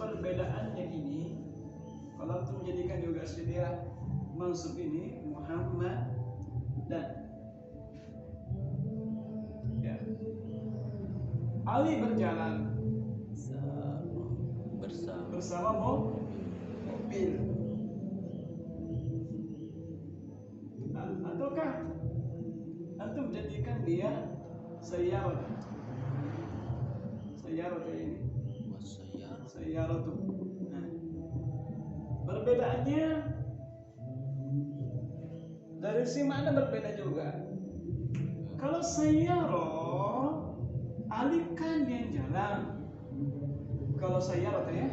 perbedaannya ini, kalau itu menjadikan juga dia mansub ini Muhammad dan ya, Ali berjalan bersama mobil. Ataukah antum menjadikan dia sayyarat ini? Sayyaratu. Nah, perbedaannya dari si makna berbeda juga. Kalau sayyarah, Ali kan yang jalan. Kalau sayyarah ya,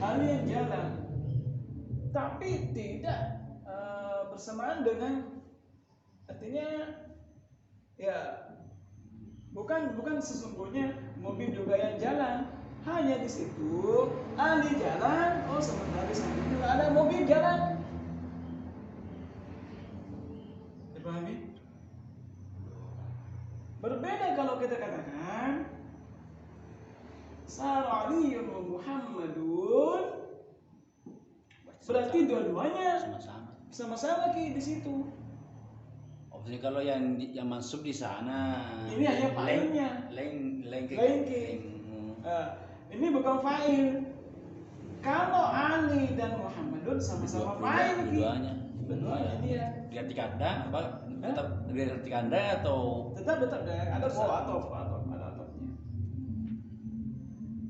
Ali yang jalan. Tapi tidak bersamaan dengan, artinya ya bukan sesungguhnya mobil juga yang jalan. Hanya di situ Ali jalan, sementara di sana juga ada mobil jalan. Dipahami? Berbeda kalau kita katakan Sara Aliyun wa Muhammadun, berarti dua-duanya sama-sama di situ. Jadi kalau yang masuk di sana ini hanya fa'ilnya. Ini bukan fa'il. Kalau Ali dan Muhammadun sama-sama fa'il keduanya. Iya. Diarti kanda apa? Tetap diarti kanda atau tetap ada atofnya.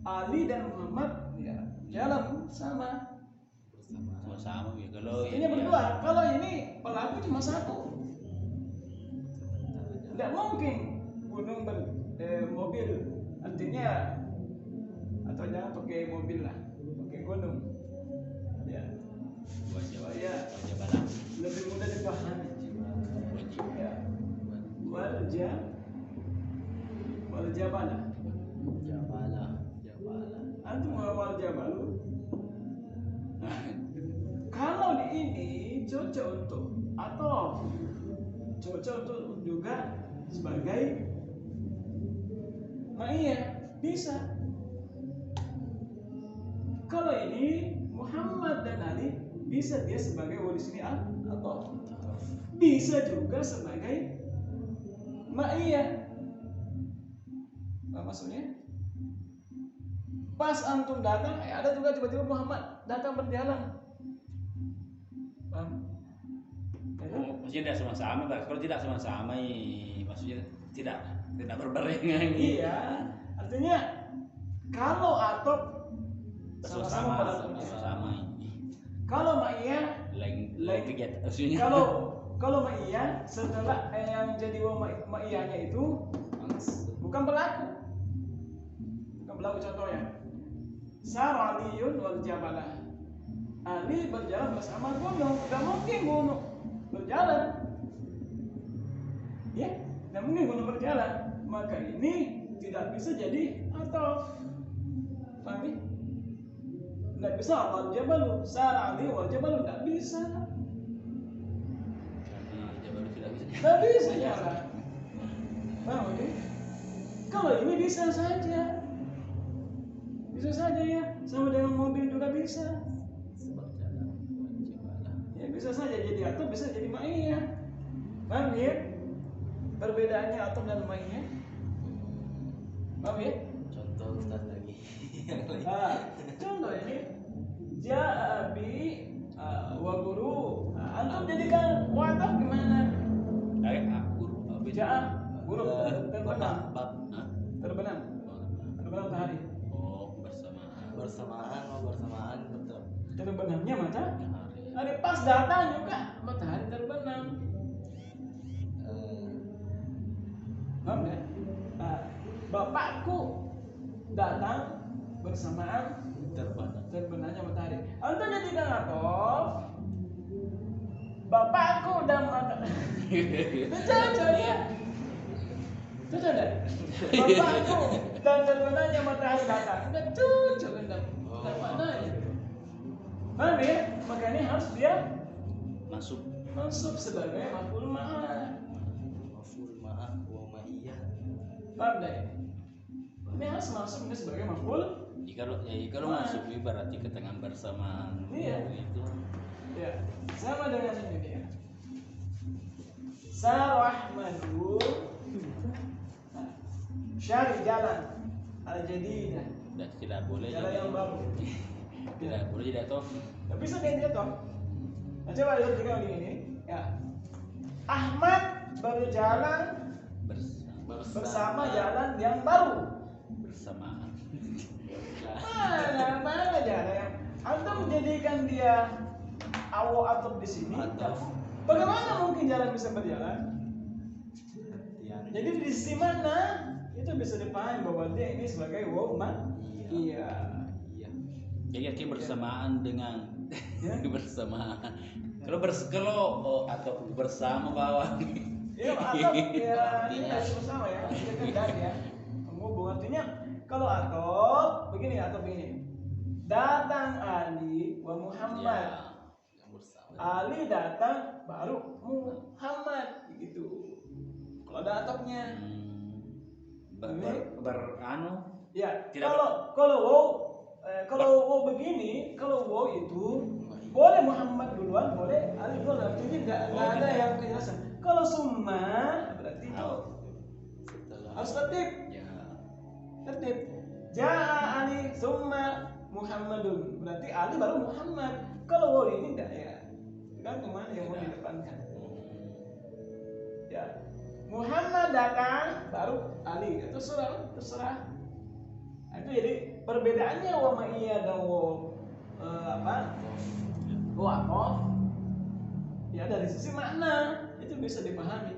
Ali dan Muhammad ya jalan sama ya. Kalau ini berdua, kalau ini pelaku cuma satu. Tidak mungkin gunung mobil, artinya atau jangan pakai mobil lah, pakai gunung. Ya. Wajah balang. Lebih mudah dipahami. Ya. Wal jabala. Antum wal jabalu. Nah, kalau di ini cocok untuk atau cocok untuk juga sebagai ma'iyah, bisa. Kalau ini Muhammad dan Ali, bisa dia sebagai di sini atau bisa juga sebagai ma'iyah. Apa maksudnya? Pas antum datang, ada juga tiba-tiba Muhammad datang berjalan. Paham? Maksudnya tidak sama-sama, kalau tidak sama-sama, maksudnya tidak berbarengan. Iya, artinya kalau atop sama-sama pada kalau ma'iyah lain kegiatan. Kalau ma'iyah setelah yang jadi ma'iyahnya itu bukan pelaku contohnya. Sara Aliyun wal jabalah. Ali berjalan bersama gunung. Tidak mungkin gunung berjalan. Ya, tidak mungkin gunung berjalan. Maka ini tidak bisa jadi atau pahami? Tidak bisa wal jabalu. Sara Ali wal jabalu tidak bisa. Tidak bisa jalan. Paham ini? Kalau ini bisa saja. Bisa saja ya, sama dengan mobil juga bisa. Ya bisa saja jadi atau bisa jadi ma'iyah. Paham ya? Perbedaannya atom dan ma'iyah. Paham ya? Contoh Ustaz lagi. Contoh ini Ja'abi wa guru. Antum jadikan wataf gimana? Ja'a guru terbenam matahari. Bersamaan betul. Terbenamnya matahari. Pas datang juga matahari terbenam. Paham ya? Bapakku datang bersamaan terbenamnya matahari. Antum jadikan atof. Bapakku dan matahari. Cocok ya? Cocok deh. Bapakku dan terbenamnya matahari datang. Udah cocok kan? Tak maknanya. Paham ya? Makanya harus dia masuk sebagai maf'ul ma'ah. Wa ma'iyah. Paham deh? Ini harus masuk sebagai maf'ul Kalau masuk ini berarti ketegangan bersamaan. Iya. Itu. Ya, sama dengan ini ya. Sarahmadu. Nah, syari jalan al-jadidah. Tidak boleh. Jalan yang baru. Tidak boleh tidak toh. Tidak bisa ganti toh. Nah, coba lihat juga ini. Ya. Ahmad berjalan bersama jalan yang baru. Bersamaan. Mana jalan yang Antum menjadikan dia awo atau di sini. Bagaimana mungkin jalan bisa berjalan? Jadi di sisi mana itu bisa dipahami bahwa dia ini sebagai waw man. Iya. Jadi akhirnya bersamaan dengan Ya. bersamaan. Kalau atau bersama bawah. Iya, atau ya ini harus bersama ya. Kita kan dan ya. Menghubung artinya kalau atau begini. Datang Ali wa Muhammad. Yang bersama. Ali datang baru Muhammad gitu. Kalau ada atapnya. Beranu. Ya, Tidak kalau wow begini, kalau wow itu boleh Muhammad duluan, boleh Ali duluan. Artinya nggak ada yang kejelasan. Kalau summa berarti harus tertib. Tertib. Ja'a Ali summa Muhammadun. Berarti Ali baru Muhammad. Kalau wow ini enggak ya. Tergantung mana yang mau didepankan. Ya. Muhammad datang baru Ali. Terserah. Nah, itu jadi perbedaannya wa ma'iyah dan wa atof. Ya dari sisi makna itu bisa dipahami.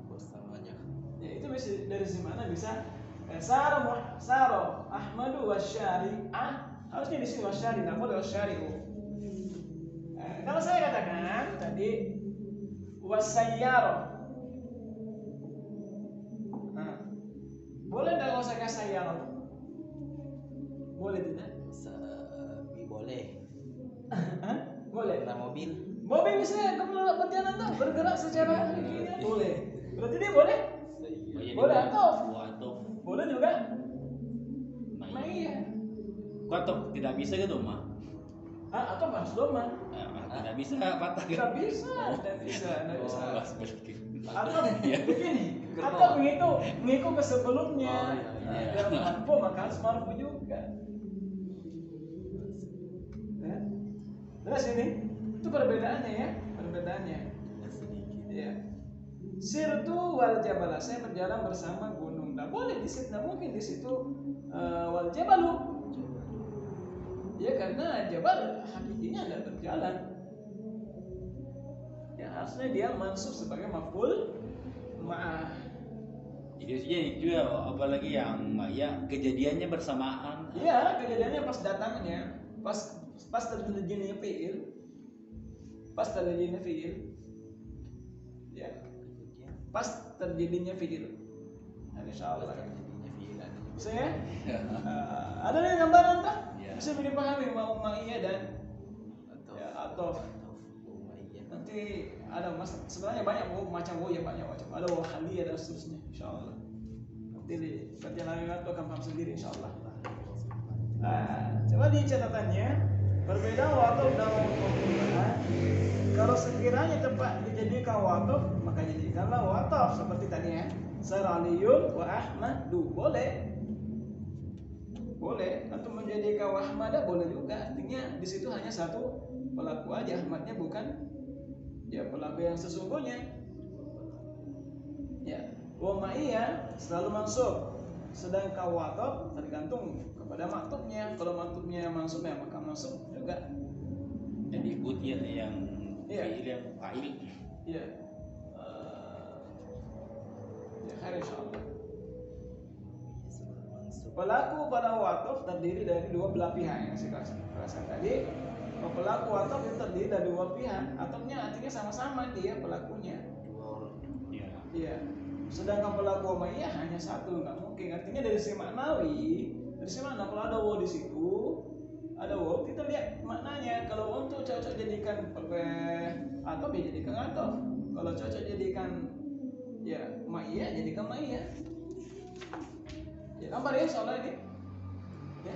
Bersamanya. Ya itu bisa dari sisi mana bisa Saro Ahmadu wasyari'ah, harusnya di sini wasyari, tidak boleh wasyari'u. Kalau saya katakan tadi wasayyaro, boleh tidak kalau saya kasih sayyaro? Boleh tidak? Boleh. Boleh. Karena mobil. Mobil bisa berjalan tuh bergerak secara ini boleh. Berarti dia boleh? Boleh atau? Boleh juga. Iya. Kok atau tidak bisa gitu mah? Atau harus doma? Tidak bisa patah. Tidak bisa. Atau Iya. begini, atau mengikut ke sebelumnya. iya. Biar mampu maka harus mampu juga. Terus ini itu perbedaannya ya, Ya. Sirtu wal jabala, saya berjalan bersama gunung. Tidak boleh di situ, tidak mungkin di situ wal jabalu. Ya karena jabal hakikinya tidak berjalan. Ya harusnya dia mansub sebagai maf'ul ma'ah. Jadi itu ya, apalagi yang ya kejadiannya bersamaan. Iya, kejadiannya pas datangnya, pas terjadinya fi'il. Ya. Pas terjadinya fi'il. Insyaallah. Bisa ya? Ada nih gambaran tak? Bisa dipahami mau ma'iyah dan atau nanti ada sebenarnya banyak macam ada wahaliyah dan seterusnya insyaallah. Nanti di perjalanan itu akan paham sendiri insyaallah. Coba di catatannya berbeda waktu dan waktu. Kalau sekiranya tempat dijadikan waktu maka jadikanlah waktu seperti tadi ya. Saraliyun wa Ahmadu boleh atau menjadikan Ahmada boleh juga, artinya di situ hanya satu pelaku aja, Ahmadnya bukan ya pelaku yang sesungguhnya. Ya, wa ma'iyah selalu mansub, sedangkan waqaf tergantung kepada maktubnya. Kalau maktubnya mansubnya maka mansub juga. Jadi ikuti yang fi'il yang fa'il. Iya. Ya khair insyaallah. Pelaku pada waqaf terdiri dari dua belah pihak yang saya katakan tadi. Pelaku waqaf itu terdiri dari dua pihak. Ataunya artinya sama-sama dia pelakunya. Iya. Sedangkan pelaku umayyah hanya satu, nggak mungkin. Artinya dari sisi maknawi, dari sisi makna kalau ada waw di situ, ada waw, kita lihat maknanya. Kalau untuk cocok jadikan atau dijadikan atau. Kalau cocok jadikan ya umayyah jadikan umayyah. Ya gambar ya soalnya ini. Ya,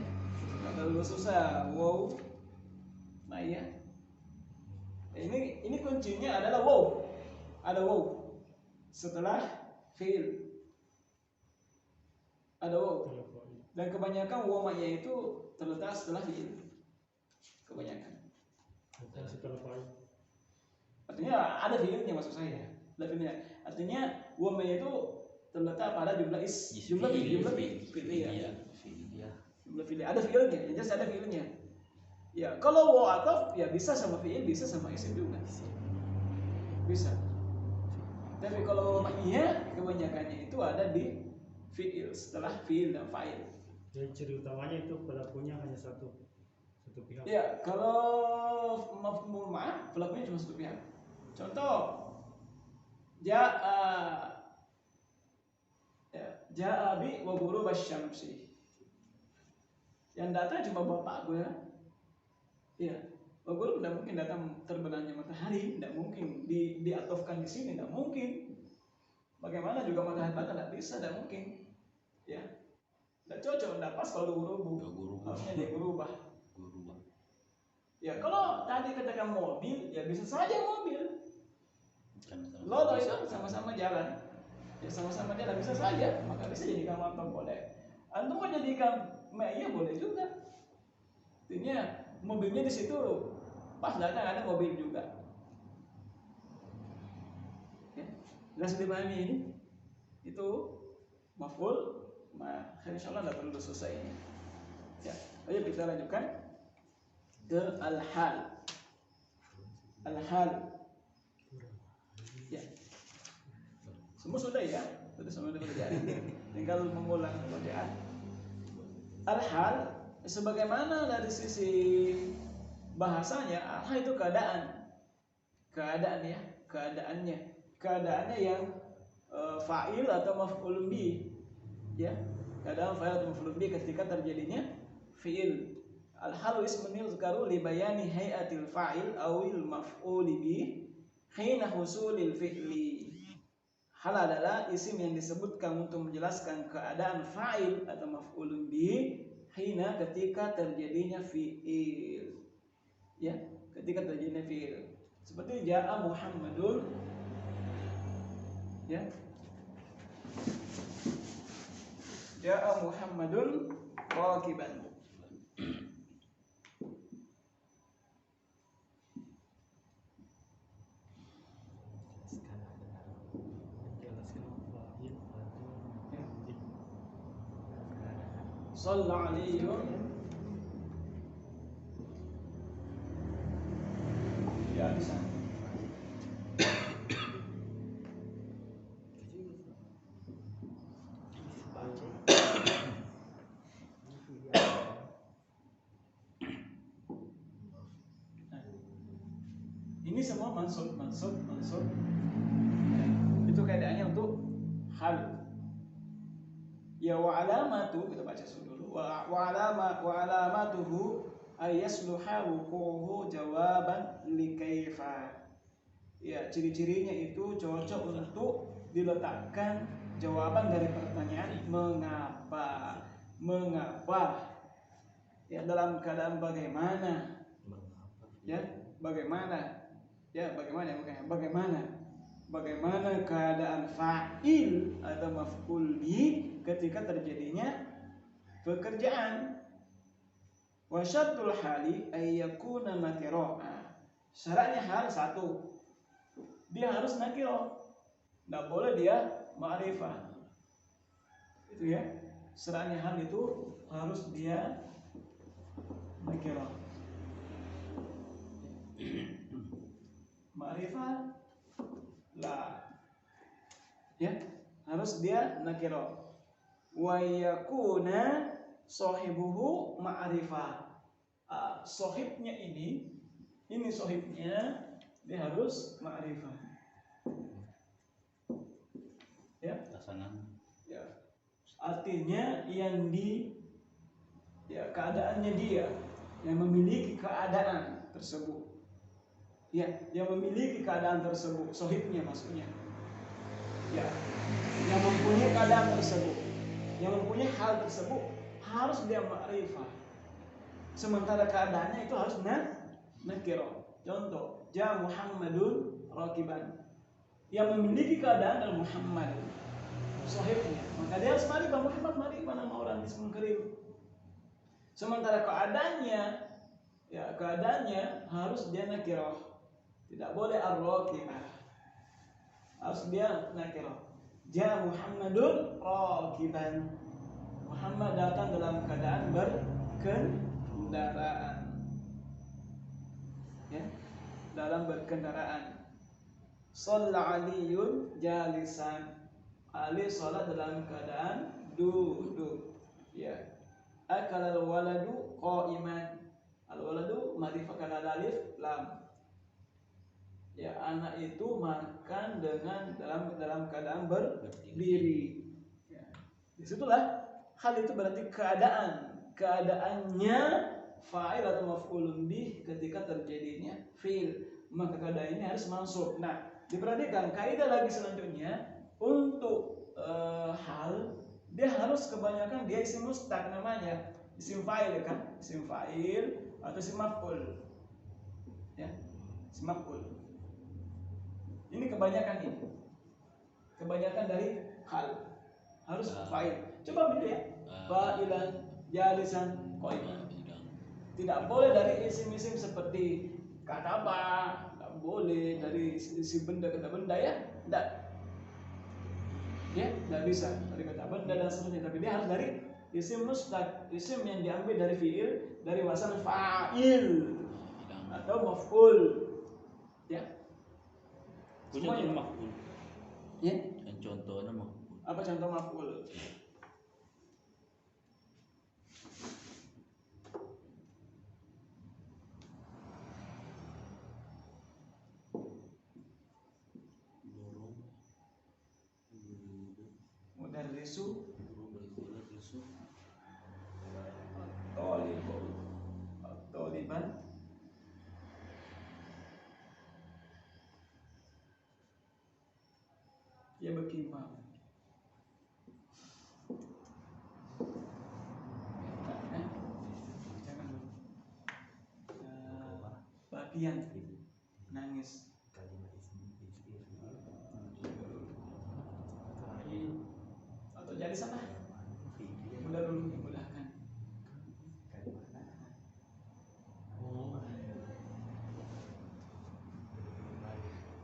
nggak terlalu susah. Wow, maya. Ini kuncinya adalah wow. Ada wow setelah fiil. Ada wow. Dan kebanyakan wow maya itu terletak setelah fiil. Kebanyakan. Artinya ada fiilnya maksud saya. Ada fiilnya. Artinya wow maya itu terletak pada jumlah jumlah fiil ya. Jumlah fiil. Ada fiilnya. Yang jelas ada fiilnya. Ya, kalau wow ataf ya bisa sama fiil, bisa sama isim juga. Bisa. Tapi kalau iya kebanyakannya itu ada di fiil setelah fiil dan fa'il. Jadi ciri utamanya itu pelakunya hanya satu pihak. Ya, kalau maf'ul ma'ah pelakunya cuma satu pihak. Contoh, ja'a bi wa ghurub asy-syamsi. Yang datang cuma bapak gue. Ya, wa ghurub tidak mungkin datang terbenamnya matahari, tidak mungkin diatofkan di sini, tidak mungkin. Bagaimana juga matahari datang tidak bisa, tidak mungkin. Ya, tidak cocok, tidak pas kalau guru harusnya dia berubah. Ya, kalau tadi katakan mobil, ya bisa saja mobil. Lolo itu sama-sama jalan. Ya sama-sama jalan bisa saja, maka bisa jadikan mantap boleh. Antum mau jadikan iya boleh juga. Artinya mobilnya di situ pas datang ada mobil juga. Ya, jelas dipahami ini? Itu maf'ul insyaallah tidak perlu selesai ini. Ya, ayo kita lanjutkan ke al-hal. Al-hal. Ya. Semua sudah ya, sudah semua pekerjaan. Tinggal mengulang pekerjaan. Al-hal sebagaimana dari sisi bahasanya, al-hal itu keadaan ya, keadaannya yang fa'il atau maf'ul bi, ya, keadaan fa'il atau maf'ul bi ketika terjadinya fi'il. Al-halu ismun yuzkaru li bayani hay'atil fa'il awil maf'ul bi hina husulil fi'li. Hal adalah isim yang disebutkan untuk menjelaskan keadaan fa'il atau maf'ul bi hina ketika terjadinya fi'il. Ya, ketika terjadinya fi'il. Seperti ja'a Muhammadun, ya, ja'a Muhammadun rakiban. Shalla alaihim. Ya bisa. Ini semua mansub. Itu keadaannya untuk hal. Ya wa alamatu, kita baca dulu. Wa alamatuhu ayasluha wuquhu jawaban li kaifa. Ya, ciri-cirinya itu cocok untuk diletakkan jawaban dari pertanyaan mengapa. Ya, dalam keadaan bagaimana? Ya, bagaimana? Bagaimana keadaan fa'il atau maf'ul bi ketika terjadinya pekerjaan. Wa syartul hali ay yakuna nakira. Syaratnya hal satu, dia harus nakira. Enggak boleh dia ma'rifah. Itu ya. Syaratnya hal itu harus dia nakira. Ma'rifah la, ya, harus dia nakira. Wa yakuna sahibuhu ma'rifah. Sahibnya ini sahibnya dia harus ma'rifah. Ya, ya. Artinya yang keadaannya dia yang memiliki keadaan tersebut. Ya, yang memiliki keadaan tersebut, sahibnya maksudnya. Ya, yang mempunyai keadaan tersebut, yang mempunyai hal tersebut, harus dia ma'rifah. Sementara keadaannya itu harus nakirah. Contoh, ja Muhammadun rakiban. Yang memiliki keadaan adalah Muhammad, sahibnya. Maka dia harus ma'rifah, Muhammad ma'rifah nama orang ismul karim. Sementara keadaannya harus dia nakirah. Tidak boleh ar-rakibah. Harus dia nakirah. Ja Muhammadun rakiban. Muhammad datang dalam keadaan berkendaraan. Ya, dalam berkendaraan. Shalla Aliyun jalisan. Ali salat dalam keadaan duduk. Ya. Akalal waladu qa'iman. Al waladu ma'rifah kana alif lam. Ya, anak itu makan dengan dalam keadaan berdiri. Ya. Disitulah hal itu berarti keadaannya fa'il atau maf'ulun bih ketika terjadinya fi'il, maka keadaan ini harus masuk. Nah, diperhatikan kaidah lagi selanjutnya untuk hal dia harus kebanyakan dia isim mustaq namanya, isim fa'il kan, isim fa'il atau isim maf'ul. Ya, isim maf'ul. Ini kebanyakan dari hal harus fa'il. Coba ambil ya. Fa'ilan, jalisan, qa'iman. Tidak boleh dari isim-isim seperti kata apa, tidak boleh dari isim benda kata benda ya, tidak. Ya, tidak bisa dari kata benda dan seterusnya. Tapi dia harus dari isim mustaq, isim yang diambil dari fi'il, dari wazan fa'il atau maf'ul. Ya. Contohnya maf'ul. Ya. Contohnya maf'ul. Apa contoh maf'ul? Mudarrisu Toliban ya berkimpang. Bagian nangis atau jadi sana mudah dulu dimudahkan.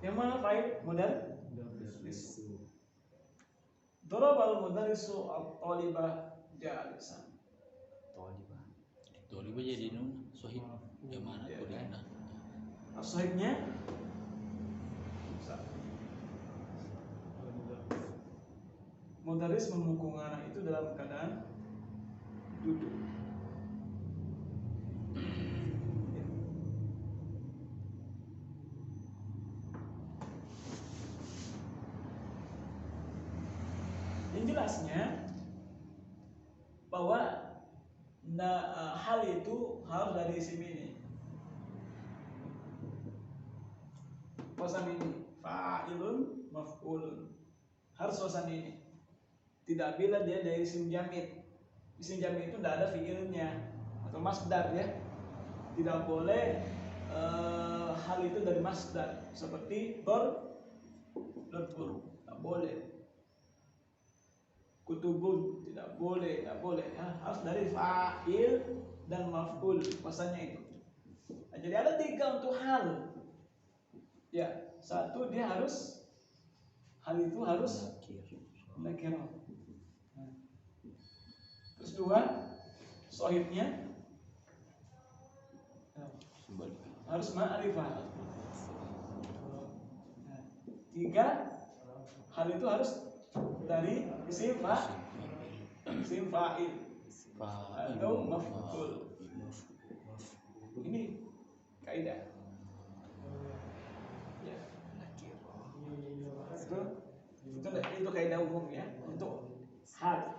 Yang mana fa'il mudarris. Darabal mudarrisu at-talibah jalisan. Talibah jadi nun sahib. Yang mana kodenya? Sahibnya mudarris memukul anak itu dalam keadaan duduk. Yang jelasnya bahwa hal itu harus dari isim ini. Wasan ini fa'ilun maf'ulun. Harus wasan ini. Tidak bila dia dari isim jamid. Isim jamid itu tidak ada fi'ilnya atau masdar ya. Tidak boleh hal itu dari masdar seperti darbun. Tidak boleh. Kutubun tidak boleh ya. Harus dari fa'il dan maf'ul wasannya itu. Nah, jadi ada 3 untuk hal. Ya, 1 dia harus hal itu harus nakirah. Terus 2 sahibnya harus ma'rifah. 3 hal itu harus dari isim fa'il atau maf'ul. Ini kaidah. Ya. Itu kaidah umum ya untuk hal.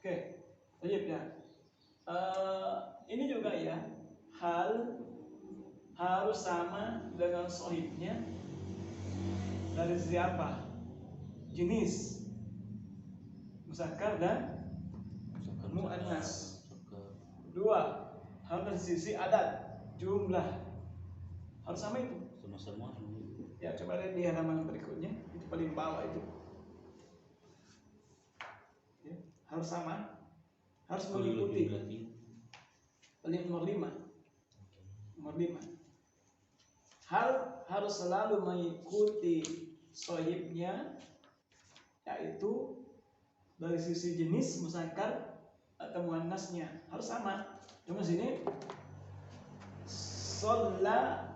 Oke, lanjut ya. Ini juga ya, hal harus sama dengan sohibnya dari siapa? Jenis muzakkar dan muannas. Dua, harus dari sisi adat, jumlah harus sama itu. Semua Ya, coba lihat di halaman berikutnya, itu paling bawah itu. Ya, harus sama, harus mengikuti. Paling nomor 5. Nomor 5. Hal harus selalu mengikuti sohibnya, yaitu dari sisi jenis muzakkar atau muannasnya harus sama. Cuma sini Sallat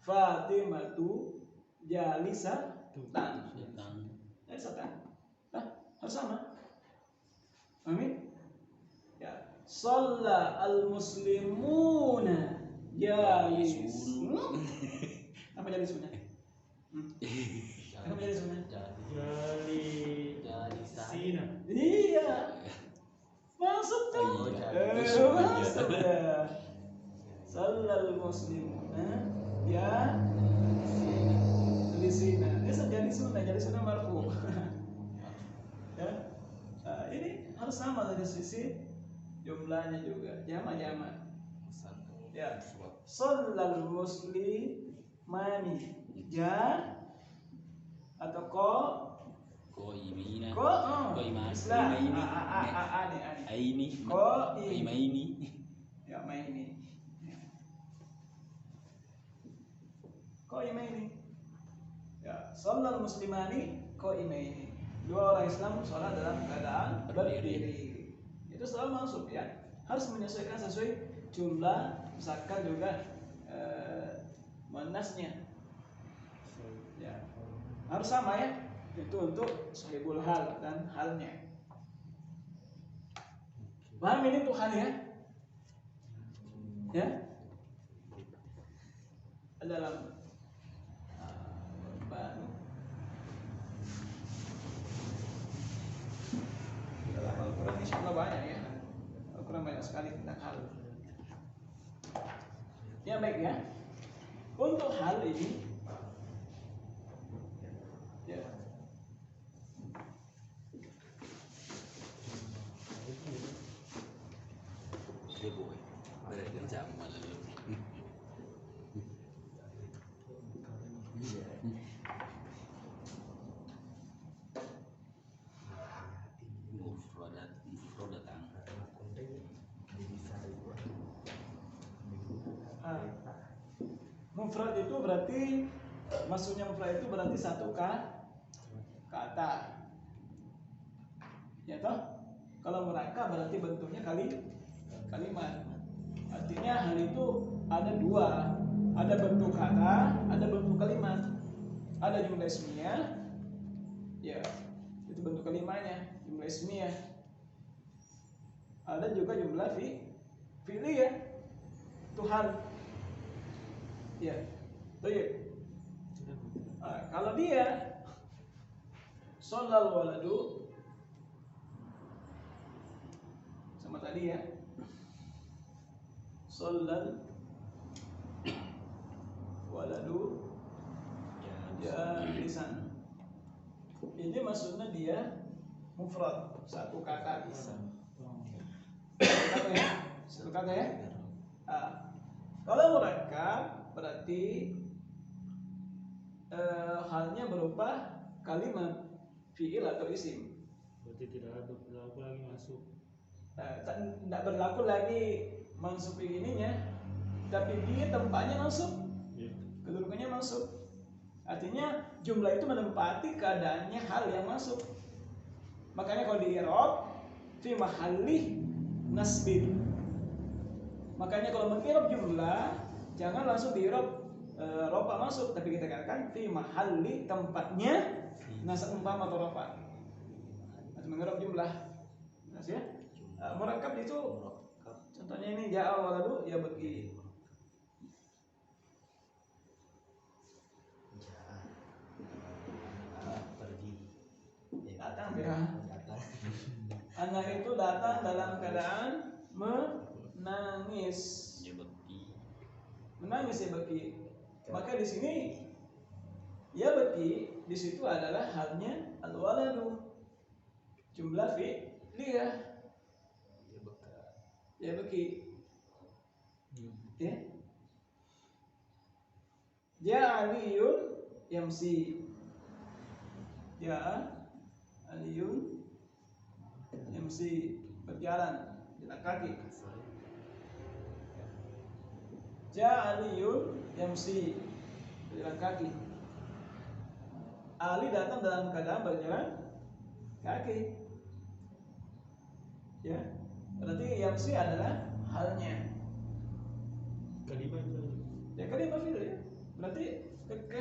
Fatimatu jalisatan. Nah, harus sama. Amin. Ya, shalla al-muslimuna jalis. Apa jalisuna? Apa jalisuna? Sina. Iya. Masuk tuh. Masuk ya. Shallal muslimuna ya jalisina. Jalisuna marfu. Ya. Ini harus sama dari sisi jumlahnya juga, jama'. Ya, shallal muslimani ja atau Qaimina. Ini. Qaimaini. Ya, maini. Qaimaini. Ya, shallal muslimani qaimaini. Dua orang Islam sholat dalam keadaan berdiri. Itu selalu masuk ya. Harus menyesuaikan sesuai jumlah, muzakkar juga muannasnya. Ya. Harus sama ya. Itu untuk sahibul hal dan halnya. Paham ini tuh hal ya? Ya? Dalam dalam Al-Quran insyaallah banyak ya. Al-Quran banyak sekali tentang hal. Ya baik ya. Untuk hal ini ya. Mufrad itu berarti maksudnya mufrad itu berarti satu kata. Ya toh? Kalau merangkap berarti bentuknya kalimat. Artinya hal itu ada dua, ada bentuk kata, ada bentuk kalimat. Ada jumlah ismiyah, ya itu bentuk kalimatnya, jumlah ismiyah. Ada juga jumlah fi'liyah, itu hal. Ya, baik. Kalau dia sholal waladu sama tadi ya, sholal waladu jalisan. Ini maksudnya dia mufrad, satu kata bisa. Satu kata ya. Kalau murakkab berarti halnya berupa kalimat fi'il atau isim. Berarti tidak berlaku lagi masuk. Tidak berlaku lagi masuk ininya, tapi dia tempatnya masuk, kedudukannya masuk. Artinya jumlah itu menempati keadaannya hal yang masuk. Makanya kalau di i'rab fi mahalli nasbin. Makanya kalau meng'irab jumlah jangan langsung di i'rab rofa masuk, tapi kita katakan fi mahalli, tempatnya nasab umpama atau rofa. Atau meng'irab jumlah. Jelas ya? Murakkab itu contohnya ini ja'a waladu ya bagi. Datang ya. Anak itu datang dalam keadaan menangis. Ya beki. Menangis ya beki. Maka di sini ya beki di situ adalah halnya al-waladu. Jumlah fi'liyah. Ya beka. Ya beki. Ya. Ja Aliyun yamsi. Ja Aliyun yamsi, berjalan jalan kaki. Ja Aliyun yamsi, berjalan kaki. Ali datang dalam keadaan berjalan kaki. Ya, berarti yamsi adalah halnya. Kalimah itu Ya kalimah fi'il ya. Berarti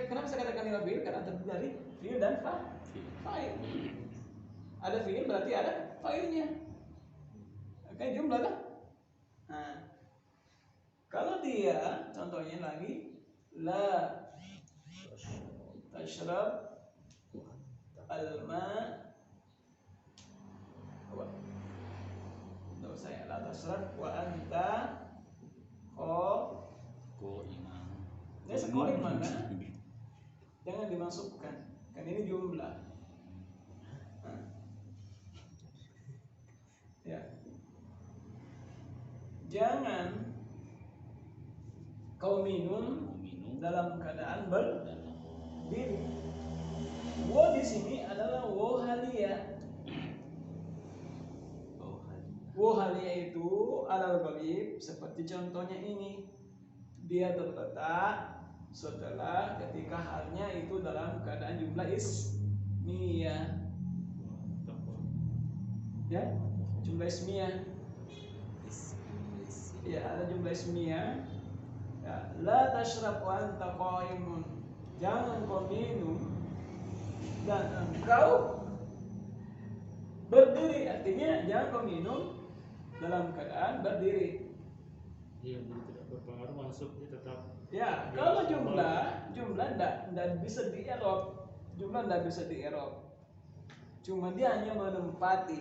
kenapa saya katakan kalimah fi'il? Karena terdiri dari fi'il dan fa'il. Ada fi'il berarti ada fa'ilnya. Oke, jumlah kan? Nah, kalau dia contohnya lagi la tashrab al-ma Tidak usah ya, la tashrab wa anta Ko imam. ya sekolah mana? Jangan dimasukkan. Kan ini jumlah. Nah. Ya. Jangan kau minum dalam keadaan berdiri. Wo di sini adalah wo halia. Wo halia itu alal ghalib seperti contohnya ini. Dia terletak setelah ketika halnya itu dalam keadaan jumlah ismiyah. Ya, jumlah ismiyah. Ya, ada jumlah ismiyah. Ya, la tashrab wa anta qaimun. Jangan kau minum dan engkau berdiri. Artinya jangan kau minum dalam keadaan berdiri. iya, jadi tidak berpengaruh masuk dia tetap. Ya, kalau jumlah tidak bisa di-i'rab. Jumlah tidak bisa di-i'rab. Cuma dia hanya menempati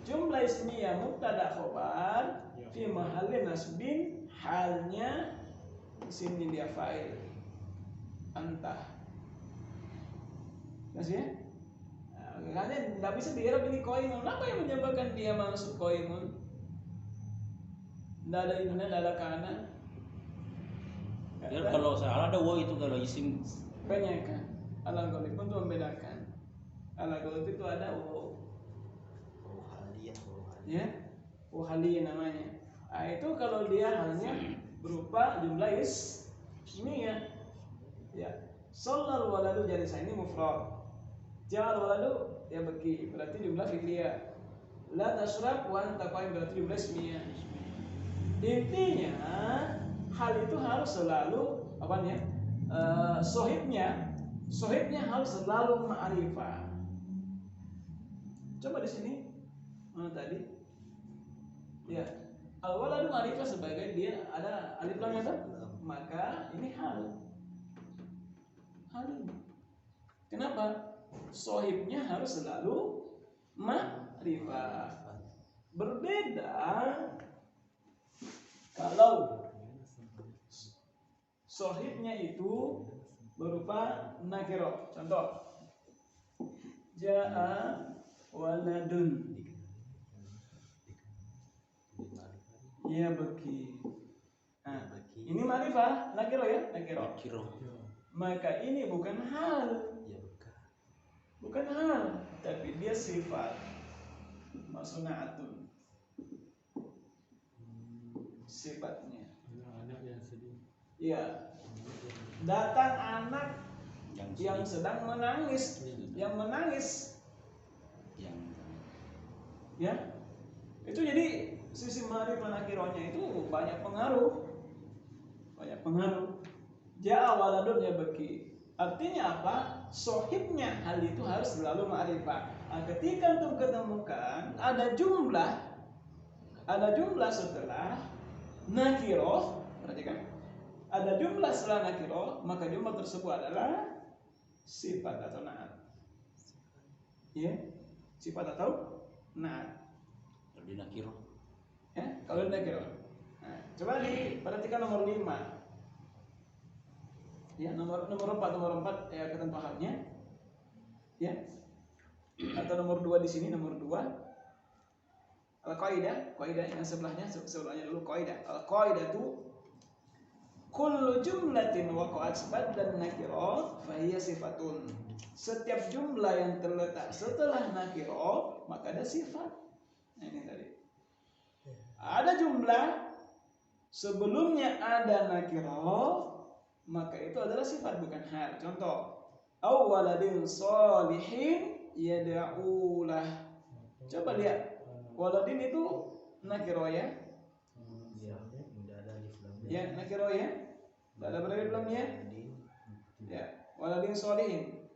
jumlah ismiyah mubtada khobar fi mahalli nasbin, halnya di sini dia fa'il anta. Masih ya? Nah, karena tidak bisa di-i'rab ini qaimun. Apa yang menyebabkan dia masuk qaimun? Tidak ada inna, tidak ada kana. Ya, kalau salah ada wo itu kalau isim Banyak kan? Alal ghalib untuk membedakan. Alal ghalib itu ada wo, ya, wohaliyah namanya. Nah, itu kalau dia hanya berupa jumlah ismiyah. Ya, shallal waladu jadi saya ini mufrad. Ja'al waladu ya beki, berarti jumlah fi'liyah. La tashrab wa anta qaim, berarti jumlah ismiyah. Intinya hal itu harus selalu apa ya? Sohibnya harus selalu ma'rifah. Coba di sini mana tadi? Ya, al-waladu ma'rifah sebagai dia ada alif lam ya, maka ini hal ini. Kenapa? Sohibnya harus selalu ma'rifah. Berbeda kalau sohibnya itu berupa nakiro. Contoh, ja'a waladun ya beki. Nah, ini ma'rifah, nakiro ya, nakiro. Maka ini bukan hal, bukan hal, tapi dia sifat masna'atun. Sifatnya. Anak yang sedih. Ya, datang anak yang sedang menangis, yang menangis, ya, itu jadi sisi ma'rifah nakirohnya itu banyak pengaruh. Ja'a waladun ya beki. Artinya apa? Sohibnya hal itu harus selalu ma'rifah. Nah, ketika untuk ketemukan ada jumlah setelah nakiroh, perhatikan. Ada jumlah setelah nakiroh, maka jumlah tersebut adalah sifat atau na'at. Ya, sifat atau na'at. di nakiro. Ya, kalau nakiro. Nah, coba perhatikan nomor 5. Ya, nomor 4 ya kelihatan pahamnya. Ya. Atau nomor 2 di sini, nomor 2. Al-qaidah yang sebelahnya dulu qaidah. Al-qaidah itu kullu jumlatin waqa'at ba'da nakira fa hiya sifatun. Setiap jumlah yang terletak setelah nakira maka ada sifat. Nah, ini tadi. Ada jumlah sebelumnya ada nakira maka itu adalah sifat bukan hal. Contoh, awwaladin sholihin yad'ulah. Coba lihat. Waladin itu nakiro ya. Ya, nakiro ya. Tidak ada berarti lamnya. Ya, waladin sholihin.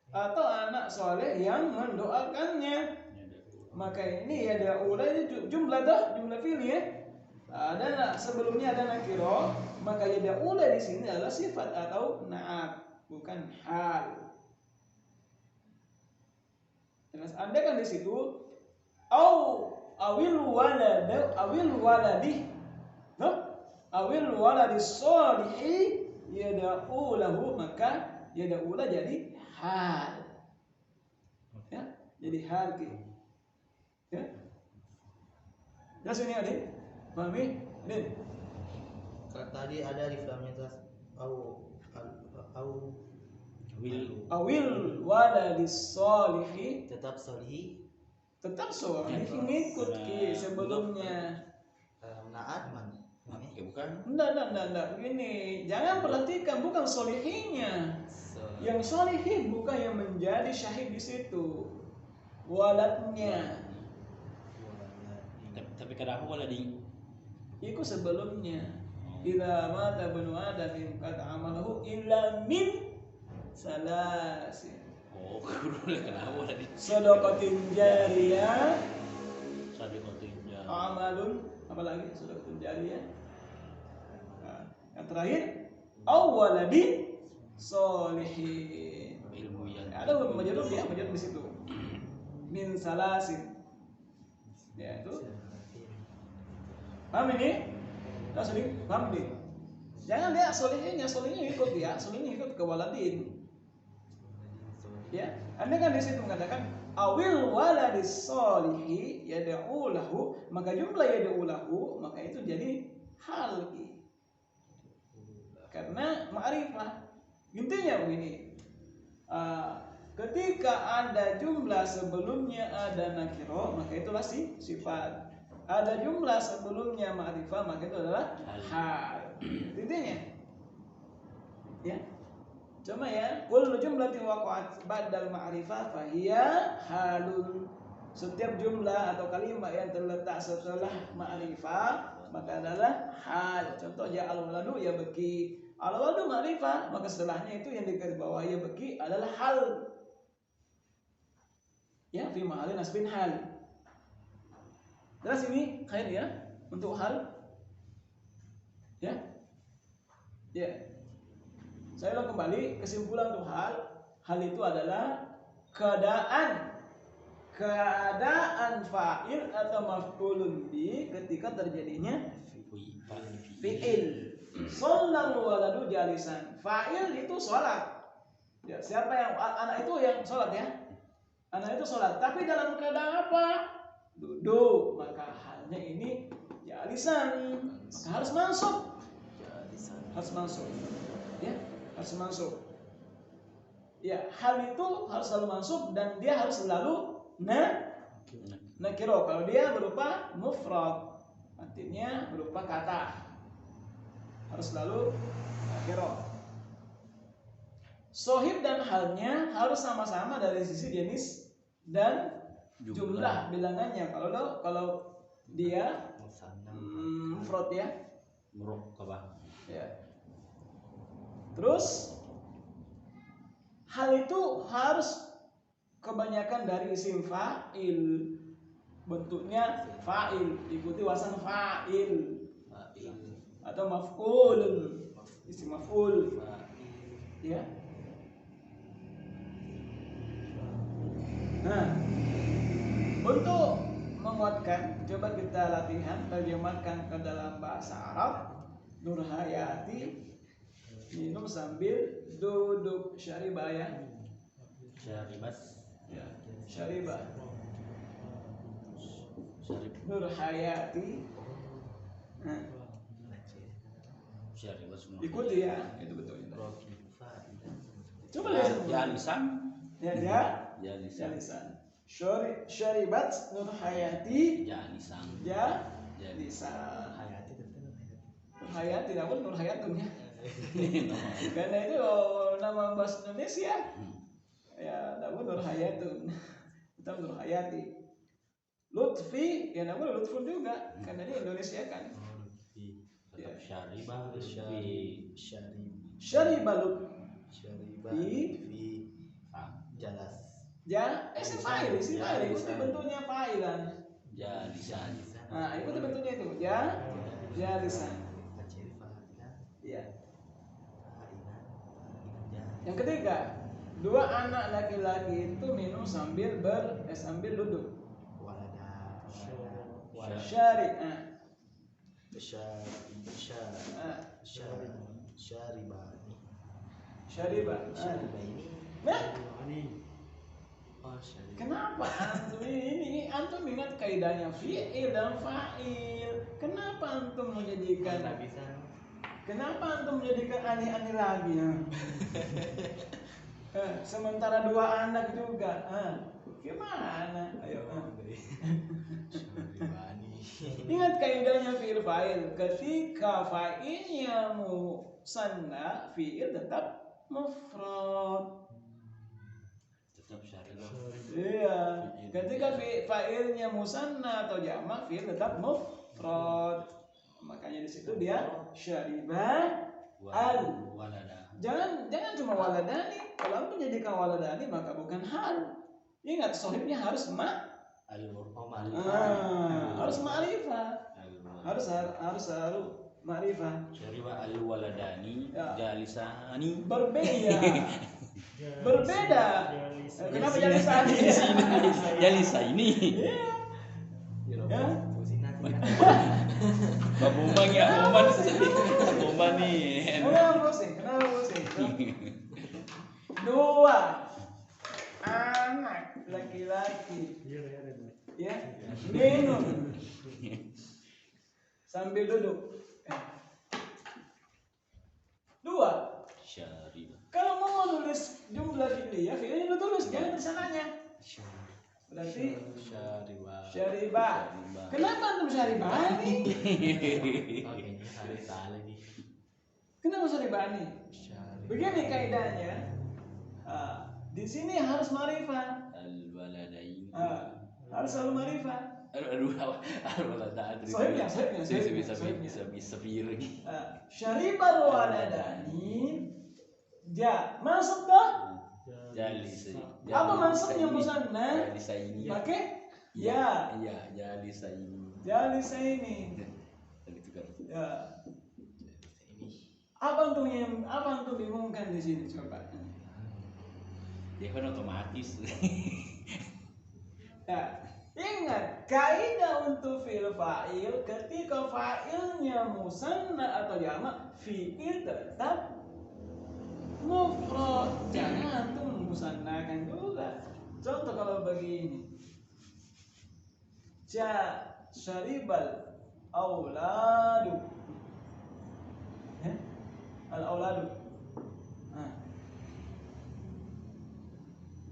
Atau anak soleh yang mendoakannya. Maka ini yad'ulah ini jumlah fi'il ya. Ada sebelumnya ada nakiro, maka yad'ulah di sini adalah sifat atau na'at, bukan hal. Jelas, Anda kan di situ awil waladi sholihi yad'ulahu, maka yad'ulah jadi hal. Ya, jadi hal gitu. Ya. Jelas ini adik? Pahami? Adik? Tadi ada di filmnya terus awil waladi sholihi, tetap solihi tetap soleh ngikut ki sebelumnya. naat man. Ya bukan. Enggak. Begini, jangan perhatikan bukan solihinya. Yang solihin bukan yang menjadi syahid di situ. Waladnya. Tapi kenapa waladi? Itu sebelumnya. Idza mata banu adam qad amalahu illa min salasin. Oh, kenapa waladi? Shadaqatin jariyah, Sadiqatin ya. amalun, apa lagi? Shadaqatin jariyah. Nah, yang terakhir awwaladin sholihin. Ilmu yang Ada majrur ya, majrur di situ. Min salasin. Ya, itu. Paham ini? Langsung paham ini? Jangan lihat solihnya ikut ya, solihnya ikut ke waladin. Ya, Anda kan di situ mengatakan awil waladis sholihi yad'ulahu, maka jumlah yad'ulahu maka itu jadi hal. Karena ma'rifah. Intinya begini. Ketika ada jumlah sebelumnya ada nakiro, maka itulah sifat. Ada jumlah sebelumnya ma'rifah, maka itu adalah hal. Intinya. Ya. Cuma ya, kullu jumlatin waqa'at ba'dal ma'rifah fahiya halun. Setiap jumlah atau kalimat yang terletak setelah ma'rifah maka adalah hal. Contoh ya al-waladu ya beki. Al-waladu ma'rifah, maka setelahnya itu yang digarisbawahi ya beki adalah hal. Ya, fi ma'alin nasbin hal. Jelas ini khair ya untuk hal. Ya. Ya. Saya ulang kembali, kesimpulan untuk hal itu adalah keadaan fa'il atau maf'ulun bi ketika terjadinya fi'il. Shallal waladu jalisan. Fa'il itu sholat. Ya, siapa yang anak itu yang sholat ya? Anak itu sholat. Tapi dalam keadaan apa? Duduk. Maka halnya ini jalisan. Maka harus masuk. Harus masuk. Ya. Harus masuk. Ya, hal itu harus selalu masuk dan dia harus selalu nakiro. Kalau dia berupa mufrad, artinya berupa kata, harus selalu nakiro. Sohib dan halnya harus sama-sama dari sisi jenis dan jumlah bilangannya. Kalau dia mufrad ya, murakkabah. Ya. Terus hal itu harus kebanyakan dari isim fa'il, bentuknya fa'il, ikuti wasan fa'il atau maf'ul, isim maf'ul. Ya. Nah, untuk menguatkan. Coba kita latihan terjemahkan ke dalam bahasa Arab. Nur Hayati minum sambil duduk. Syaribah ya. Syaribat. Ya, syaribah. Syarib. Nur Hayati. Nah, Syaribat semua. ikuti ya, itu betul. Rofi fa'idah. Coba lihat. Ya lisan. Ya, Ya lisan. lisan. Syaribat Nur Hayati. Ya lisan. Ya, Ya lisan. Hayati tentu Nur Hayati, namun Nur Hayatun ya. Karena itu nama bahasa Indonesia. Ya, namun Nur Hayatun. Kita Nur Hayati. Lutfi, ya namun Lutfun juga. Karena dia Indonesia kan. Tetap syaribah. Syaribah Lut. Syaribah Fi. fi jalas. Ya, si fa'il, ikuti bentuknya fa'ilan. Ya lisan. Nah, ikuti bentuknya itu. Ya, lisan. Kecil fa'idah. Iya. Fa'idah. Yang ketiga, dua anak laki-laki itu minum sambil duduk. Walada. Syari, Syaribani. syaribah. Syaribah ini. Nah, Oh, syaribah. kenapa antum ini antum ingat kaidahnya fi'il dan fa'il? Kenapa antum menjadikan? Nggak bisa. Kenapa antum menjadikan aneh-aneh lagi? Sementara dua anak juga. Gimana? Ayo. Syaribani. Ingat kaidahnya fi'il fa'il. Ketika fa'ilnya musanna, fi'il tetap mufrad. Tetap syaribah. Iya. Ketika fa'ilnya musanna atau jamak, fi'il tetap mufrad. Makanya di situ dia syaribah al. Walada. Jangan cuma waladani. Kalau antum menjadikan waladani maka bukan hal. Ingat sohibnya harus harus ma'rifah. Harus ma'rifah. Syaribah al waladani Ya. jalisani. Berbeda. Kenapa jalisan? Jalisa ini. Ya. Pak Bumang ya, Bumang nih. Kenapa pusing? Dua anak laki-laki ya minum sambil duduk. Dua. Syaribah. Kalau mau nulis jumlah fi'liyah, fi'liyah itu tulis, jangan tulisannya. Berarti syaribah. Kenapa antum syaribani? Kenapa syaribani? Begini kaidahnya. Di sini harus ma'rifah. Al waladain. Harus selalu ma'rifah. Aduh, al waladain. Sohibnya. Bisa lagi. Syaribah waladani. Masuk dah. Jalisa. Apa maksudnya musanna? Jalisa ini. Pakai ya. Iya, jalisa ini. Jalisa ini. Ya. Apa antum bingungkan di sini coba? Dia kan otomatis. Ya. Ingat, kaidah untuk fi'il fa'il ketika fa'ilnya musanna atau jamak, fi'il tetap mufrad. Jangan antum musannakan juga. Contoh kalau begini. Syaribal auladu. Al-auladu.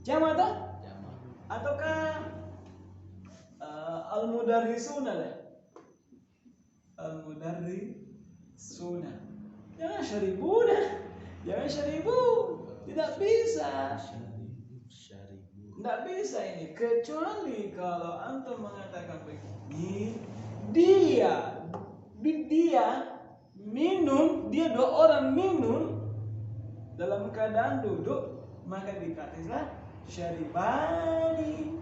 Jamak atau? Ataukah al-mudarrisuna lah? Al-mudarrisuna. Jangan syaribuna. Jangan syaribu. Tidak bisa. Tidak bisa ini. Kecuali kalau antum mengatakan begini. Dia minum. Dia dua orang minum. Dalam keadaan duduk. Maka dikatakan syaribani.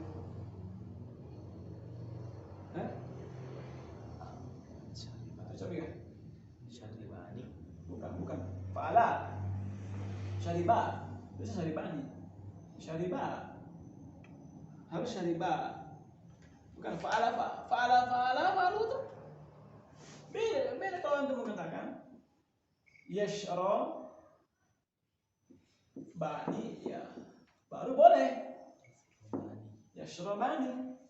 Coba ya. Syaribani. Bukan. Fa'ala. Syaribah. Bisa syaribani. Syaribah. Harus syaribah. Bukan fa'alu tuh beda kalau antum mengatakan yashrab bani, ya baru boleh yashrabani.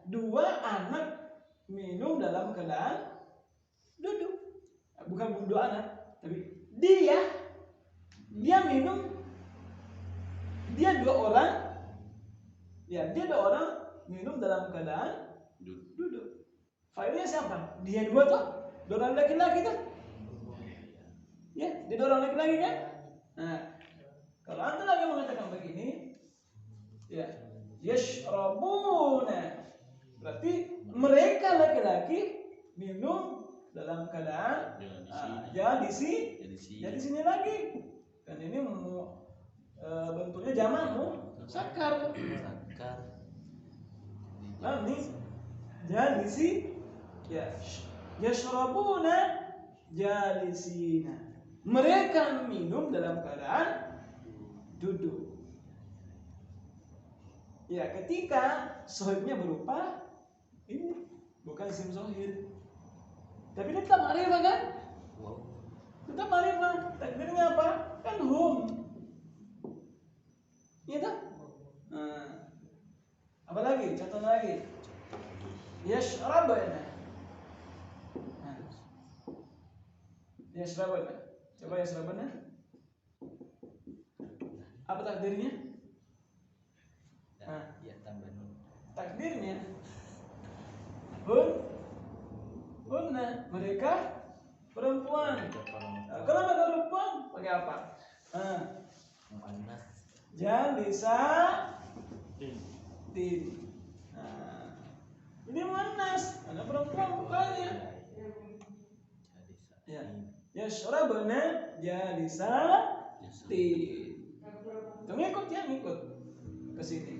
Dua anak minum dalam keadaan duduk. Bukan dua anak, tapi dia minum, dia dua orang minum dalam keadaan duduk. Failnya siapa? Dia dua tuh, dua orang laki-laki tuh. Ya, dia dua orang laki-laki kan? Nah, kalau antum lagi mengatakan begini, ya, yashrabuna, berarti mereka laki-laki minum dalam keadaan jadi di sini lagi. Dan ini bentuknya jamak muzakkar. Nah, ini jalisi, ya, yashrabuna jalisina. Mereka minum dalam keadaan duduk. Ya, ketika sohibnya berupa ini, bukan isim zohir, tapi dia tetap ma'rifah kan? Tetap ma'rifah. Takdirnya apa? Kan hum. Iya tak? Nah, apa lagi? Contoh lagi. Yashrabana. Yashrabana. Coba yashrabana. Apa takdirnya? Ya tambah nun. Takdirnya hunna, mereka perempuan. Kenapa perempuan? Pakai apa? Muannas. Jalisa tin. Ini muannas, ada perempuan bukannya. Ya. Yashrabna jalisa tin. Tuh ngikut ke sini.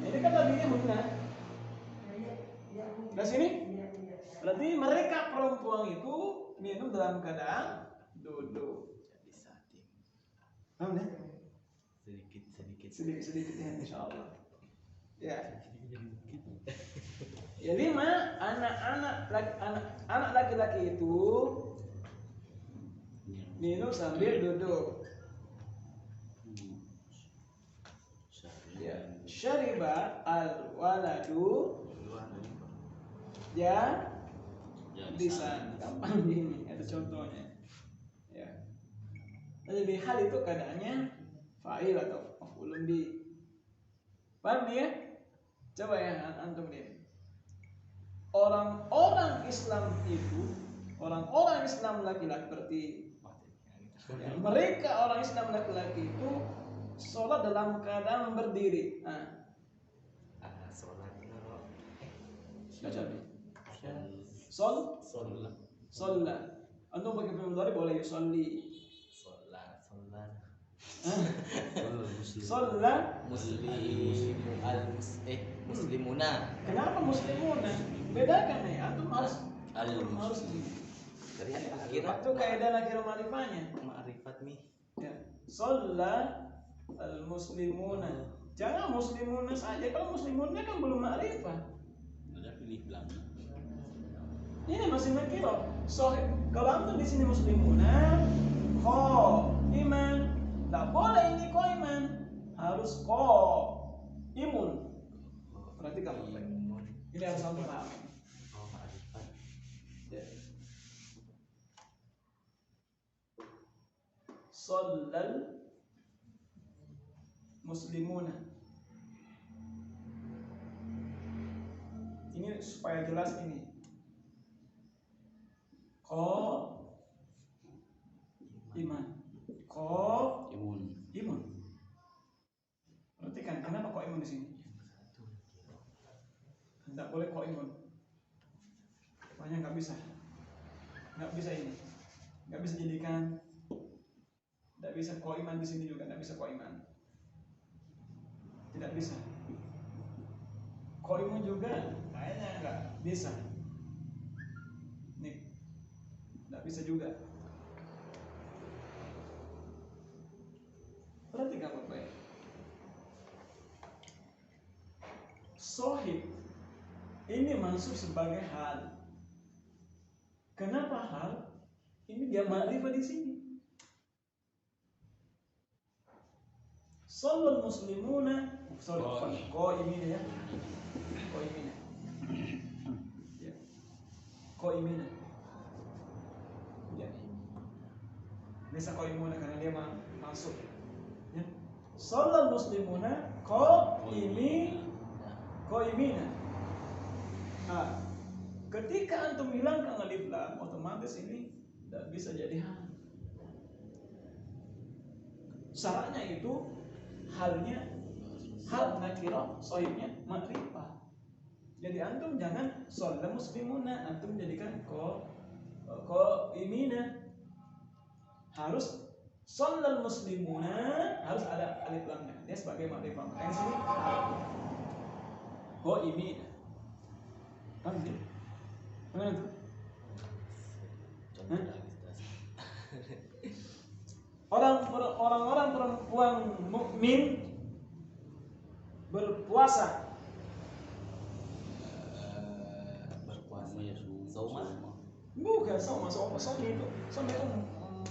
Ini kan tadinya hunna. Ke sini? Berarti mereka perempuan itu minum dalam keadaan duduk. Paham ya? Sedikit ya, insyaallah. Ya. Ya, 5 anak laki-laki itu minum sambil duduk. Ya, syariba al-waladu ya lisan. Gampang gini, ada contohnya. Ya. Jadi hal itu keadaannya fa'il atau maf'ulun bi. Paham ya? Coba ya antum lihat. Orang-orang Islam laki-laki berarti ya, mereka orang Islam laki-laki itu sholat dalam keadaan berdiri. Sholat. Sholat. Antum pakai fi'il mudhari boleh yusolli. Sholat. Muslimuna. Kenapa muslimuna? Bedakan ya. Antum harus Kira itu kaidah nakir ma'rifahnya. Ma'rifat nih. Ya. Sholat al-muslimuna. Jangan muslimuna saja. Kalau muslimuna kan belum ma'rifah. Ada pilih belakang. Ini masih nakiro. Kalau antum di sini muslimuna, iman. Tak boleh ini iman. Harus imun. Perhatikan baik. Ini harus antum pahami. Ma'rifat. Ya. Shallal muslimuna. Ini supaya jelas ini. Iman. Imun. Perhatikan kenapa imun di sini? Tidak boleh imun. Pokoknya nggak bisa ini. Nggak bisa jadikan. Tidak bisa iman di sini juga, tidak bisa iman. Tidak bisa. Imun juga kayaknya nggak bisa. Nih, tidak bisa juga. Perhatikan baik-baik. ini masuk sebagai hal. Kenapa hal? Ini dia ma'rifah di sini. Shallal muslimuna, qaimina ya. Qaimina. Ya. Qaimina. Ya. Bisa qaimuna karena dia masuk. Ya. Shallal muslimuna qaimina. Nah, ketika antum hilangkan alif lam, otomatis ini tidak bisa jadi hal. Syaratnya itu halnya hal nakirah, sohibnya makrifah. Jadi antum jangan shallal muslimuna, antum jadikan qaimina. Harus shallal muslimuna, harus ada alif lamnya. Dia sebagai makrifah. Makanya sini qaimina. Paham ya? Bagaimana tuh? Orang-orang perempuan mukmin berpuasa. Berpuasa. Ya, Soma. Bukan soma itu. Soma itu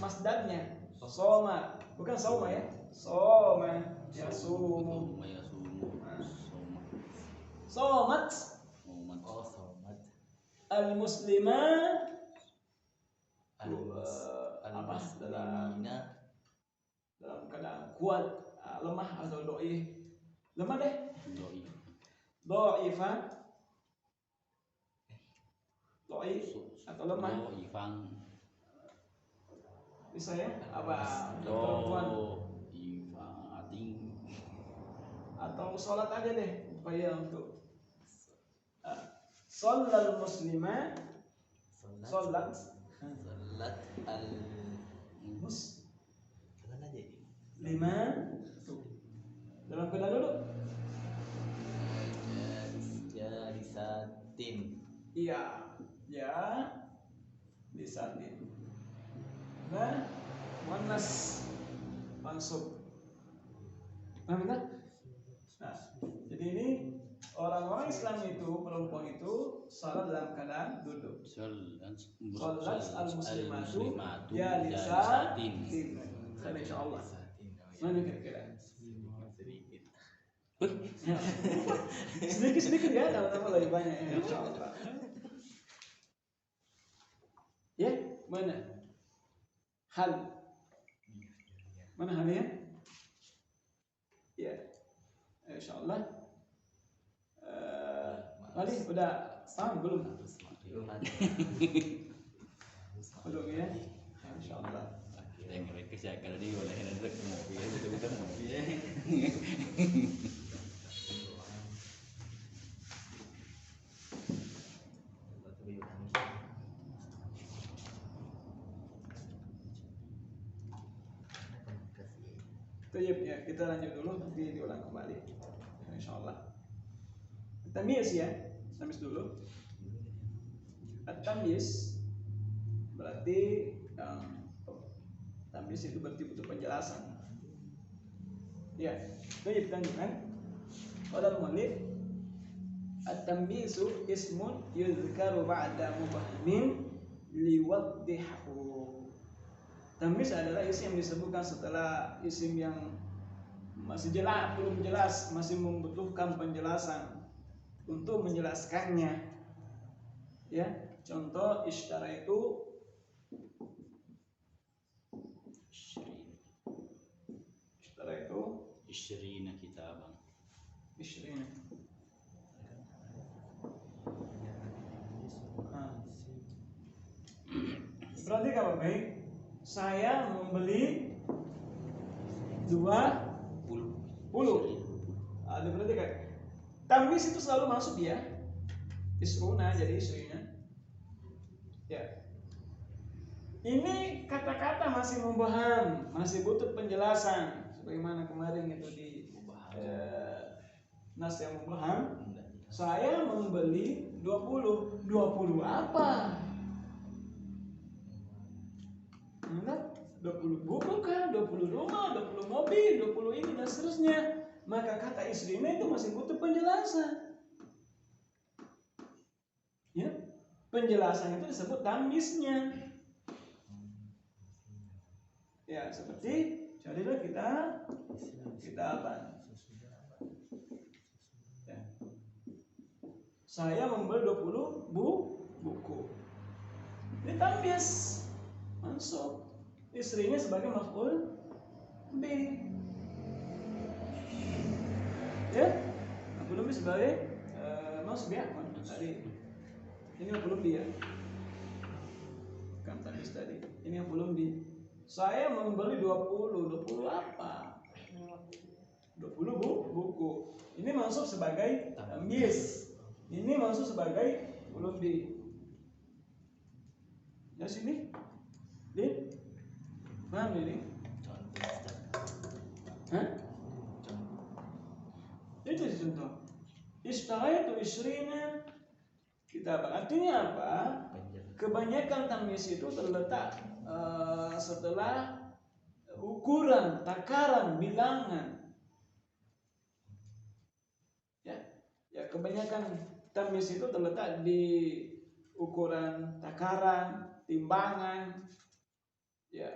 masdarnya. Soma, bukan soma ya. Soma ya sumu. Somat Oh, somat. al-muslimah Al-muslimina. dalam keadaan kuat, lemah atau doi. Lemah deh. Dhaifah. Dhaif atau lemah. Bisa ya? Apa perempuan atau sholat aja deh supaya untuk shallal muslimah sholat Jangan aja. lima tuh dalam keadaan duduk. Jalisatin. Iya, ya disatin. Nah, muannas mansub. Paham kan? Nah, jadi ini orang-orang Islam itu, perempuan itu salat dalam keadaan duduk. Salat al-muslimatu ya lisatin. Kan insyaallah. Mana kira-kira? Sedikit-sedikit ya, nama-nama lebih banyak ya, insyaallah. Ya, mana? Hal. Mana halnya? Ya. Insyaallah. Tadi udah paham belum? Belum ya? Insyaallah. Yang mereka sih kalau dia boleh ada mobil, betul-betul mobil. Baik ya, kita lanjut dulu nanti diulang kembali. Insyaallah. Tamyiz ya. Tamyiz dulu. At-tamyiz berarti tamyiz itu berarti butuh penjelasan. Ya, baik lanjutkan. Qala al-muallif at-tamyizu ismun yuzkaru ba'da mubahmin liwaddihu. Tamyiz adalah isim yang disebutkan setelah isim yang masih jelas, belum jelas, masih membutuhkan penjelasan untuk menjelaskannya. Ya, contoh ishtara itu Isyrina kitaban. Isyrina. Berarti kalau baik, saya membeli 20. Ada berarti kan? Tamyiz itu selalu masuk ya. Isruna jadi isrina. Ya. Ini kata-kata masih mubham, masih butuh penjelasan. Sebagaimana kemarin itu di nas yang mubham. Saya membeli 20. 20 apa? Enggak, 20 buku kan, 20 rumah, 20 mobil, 20 ini dan seterusnya. Maka kata isrina itu masih butuh penjelasan. Ya, penjelasan itu disebut tamyiznya. Ya, seperti carilah kita apa? Ya. Saya membeli 20 buku. Ini tamyiz, mansub. Istrinya sebagai maf'ul bih. Ya, maf'ul bih sebagai mansub ya. Tadi ini maf'ul bih ya. Kan tamyiz tadi. Ini maf'ul bih. Saya membeli 20 apa? 20 buku. Ini mansub sebagai tamyiz. Ini mansub sebagai maf'ul bih. Ya sini. Din. Paham ini? Hah? Itu contoh. Istaraitu isyrina kitab. Artinya apa? Kebanyakan tamyiz itu terletak setelah ukuran, takaran, bilangan. Ya, kebanyakan tamyiz itu terletak di ukuran, takaran, timbangan, ya,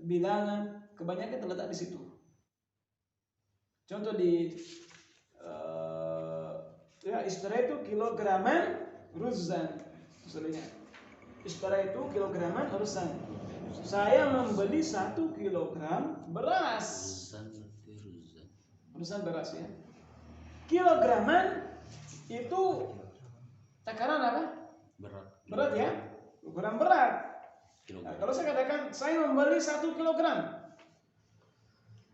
bilangan. Kebanyakan terletak di situ. Contoh di ya, istirahat itu kilograman ruzan. Maksudnya istirahat itu kilograman ruzan. Saya membeli 1 kilogram beras. Ruzan beras ya. Kilograman itu takaran apa? Berat ya. Ukuran berat. Nah, kalau saya katakan saya membeli 1 kilogram.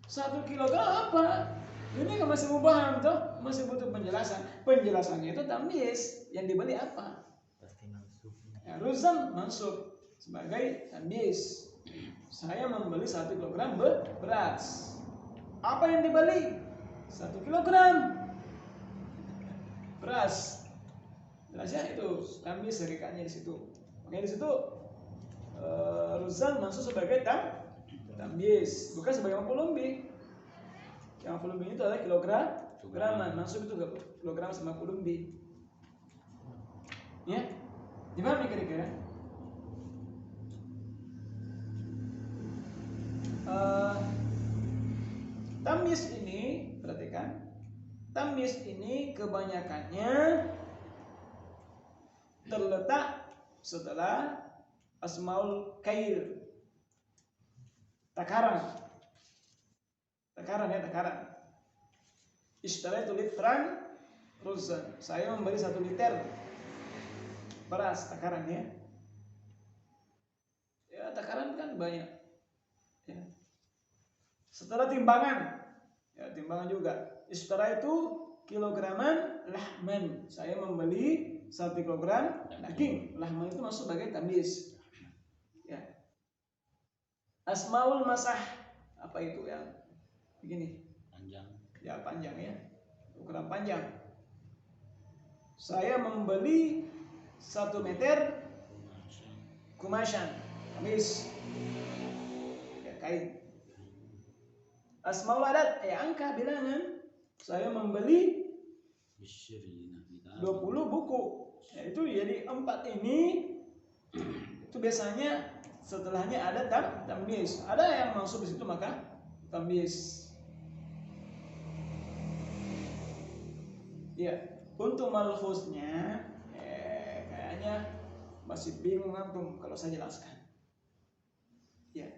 1 kilogram apa? Ini kan masih mubaham toh, masih butuh penjelasan. Penjelasannya itu tamyiz, yang dibeli apa? Pasti mansubnya. Ya, ruzan mansub sebagai tamyiz. Saya membeli 1 kilogram beras. Apa yang dibeli? 1 kilogram beras. Jelasnya itu tamyiz hakikatnya di situ. Makanya di situ ruzan mansub sebagai tamyiz, bukan sebagai maf'ul bih. Yang maf'ul bih itu adalah kilograman, mansub itu kilogram sama maf'ul bih. Ya, dipahami kira-kira? Tamyiz ini, perhatikan, tamyiz ini kebanyakannya terletak setelah asmaul kail, takaran ya, takaran. Ishtaraitu litran ruzan. Saya membeli 1 liter beras, takaran ya. Ya, takaran kan banyak. Ya. Setelah timbangan, ya timbangan juga. Ishtaraitu kilograman lahman. Saya membeli 1 kilogram daging. Lahman itu masuk sebagai tamyiz. Ya. Asmaul masah, apa itu yang begini? Panjang. Ya, panjang ya. Ukuran panjang. Saya membeli 1 meter kumashan, kamis. Ya, kain. Asmaul adat, angka bilangan. Saya membeli 20 buku. Ya, itu jadi 4 ini itu biasanya setelahnya ada tamyiz. Ada yang masuk di situ maka tamyiz. Ya, untuk malfuznya kayaknya masih bingung antum kalau saya jelaskan. Ya.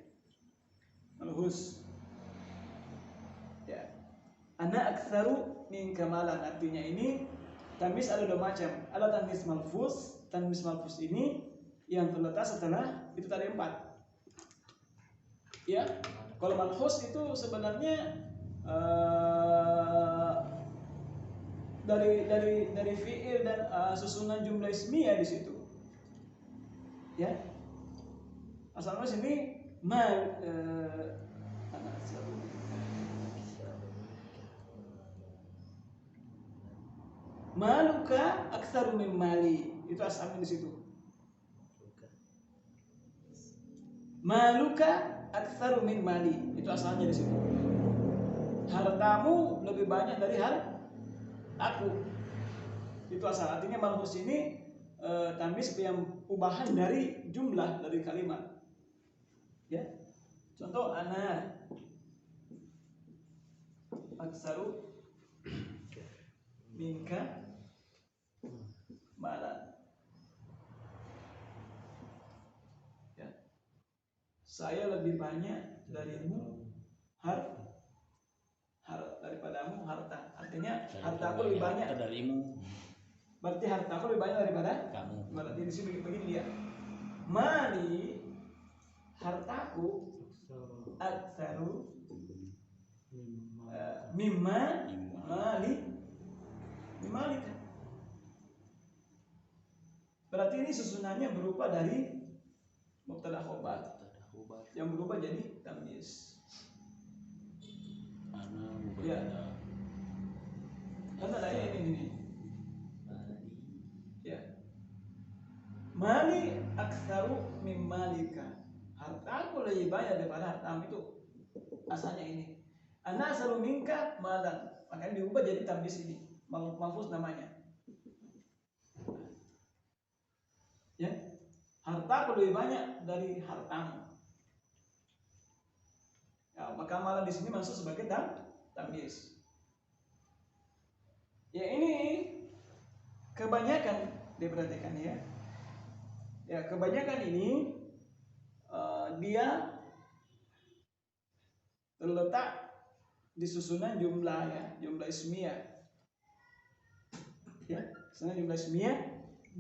Malfuz. Ya. Ana aktsaru min kamalan, artinya ini tamyiz ada 2 macam. Ada tamyiz malfuz. Tamyiz malfuz ini yang terletak setelah itu tadi 4. Ya. Kalau malfuz itu sebenarnya dari fiil dan susunan jumlah ismiyah di situ. Ya. Asalnya sini maluka aktsaru min mali. Itu asalnya di situ. Maluka aktsaru min mali. Itu asalnya di situ. Hartamu lebih banyak dari aku. Itu asal. Artinya malfuz ini tamis yang ubahan dari jumlah dari kalimat. Ya. Contoh ana aksaru minka malan. Ya. Saya lebih banyak darimu daripadamu harta. Artinya hartaku lebih banyak darimu. Berarti hartaku lebih banyak daripada Kamu. Berarti di sini begini dia. Mali hartaku aktsaru mimma malika. Berarti ini susunannya berupa dari mubtada khobar yang berubah jadi tamyiz. Ya. Kan ada ini. Ya. Mali aktsaru mimmalika. Hartaku lebih banyak daripada hartamu itu. Asalnya ini. Ana asalu minka malan. Makanya diubah jadi tamyiz ini. Mahfuz namanya. Ya. Hartaku lebih banyak dari hartamu. Ya, maka malan di sini masuk sebagai tamyiz. Ya ini kebanyakan diperhatikan ya. Ya kebanyakan ini dia terletak di susunan jumlah ya, jumlah ismiyah. Ya, susunan jumlah ismiyah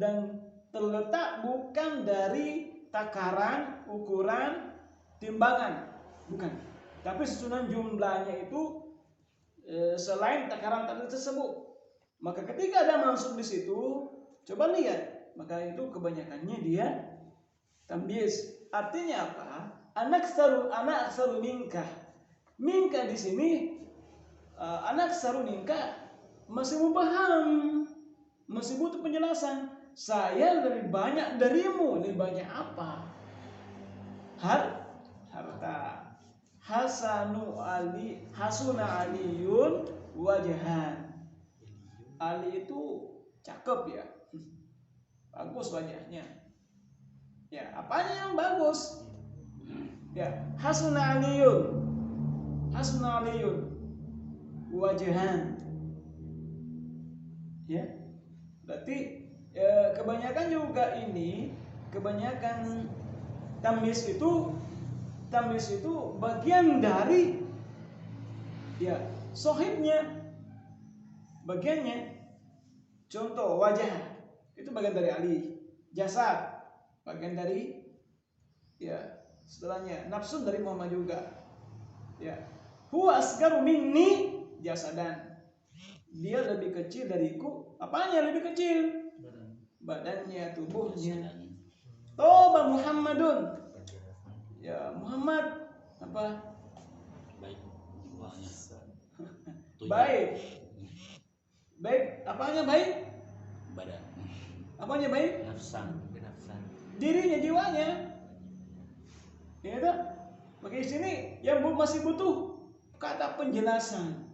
dan terletak bukan dari takaran, ukuran, timbangan, bukan. Tapi susunan jumlahnya itu selain takaran tadi tersebut. Maka ketika ada masuk di situ, coba lihat, maka itu kebanyakannya dia tamyiz. Artinya apa? Anak aksaru minka. Minka di sini anak aksaru minka masih mubaham, masih butuh penjelasan. Saya lebih banyak darimu, lebih banyak apa? Harta. Hasuna aliyun wajhan. Ali itu cakep ya, bagus wajahnya. Ya, apanya yang bagus? Ya, hasuna aliyun wajhan. Ya, berarti kebanyakan juga ini, kebanyakan tamyiz itu bagian dari ya sohibnya, bagiannya. Contoh wajah itu bagian dari Ali, jasad bagian dari ya setelahnya, nafsun dari Muhammad juga. Ya, huwa asgaru minni jasadan. Dia lebih kecil dariku. Apanya lebih kecil? Badannya, tubuhnya. Toba Muhammadun. Ya Muhammad apa? Baik. Apanya baik? Badan. Apanya baik? Nafsan. Dirinya, jiwanya. Ya tak? Maka di sini yang masih butuh kata penjelasan.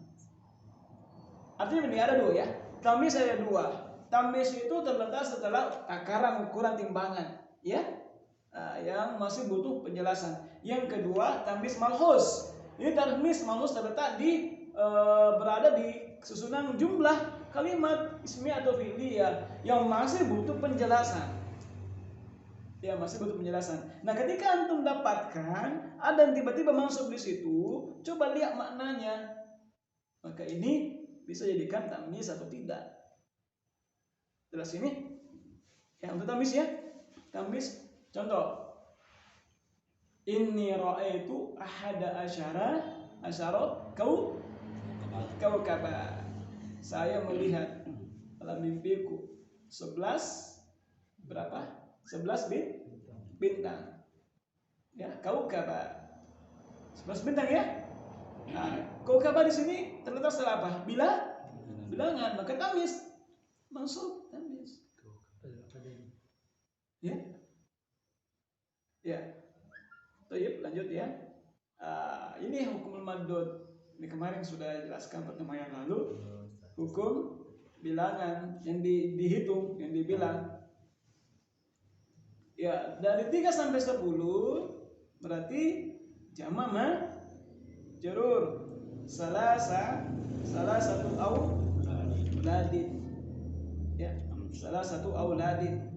Artinya ini ada dua ya. Tamyiz ada dua. Tamyiz itu terletak setelah takaran, ukuran, timbangan, ya. Yang masih butuh penjelasan. Yang kedua tamyiz malhus. Ini tamyiz malhus terletak di berada di susunan jumlah kalimat ismiyah atau fi'liyah yang masih butuh penjelasan. Ya, masih butuh penjelasan. Nah, ketika antum dapatkan ada yang tiba-tiba masuk di situ, coba lihat maknanya. Maka ini bisa jadikan tamyiz atau tidak. Jelas ini? Ya, untuk tamyiz ya. Tamyiz contoh. Inni ra'aitu ahada asyara kaukaba. Saya melihat dalam mimpiku 11 berapa? 11 bintang. Ya, kaukaba. 11 bintang ya. Nah, kaukaba di sini terletak setelah apa? Bilangan, maka tamyiz. Masuk tamyiz. Ya. Ya. Baik, lanjut ya. Ini hukum madud. Ini kemarin sudah jelaskan pertemuan yang lalu. Hukum bilangan yang dihitung, yang dibilang. Ya, dari 3 sampai 10 berarti jamak majrur. Salah satu auladin. Ya, salah satu auladin.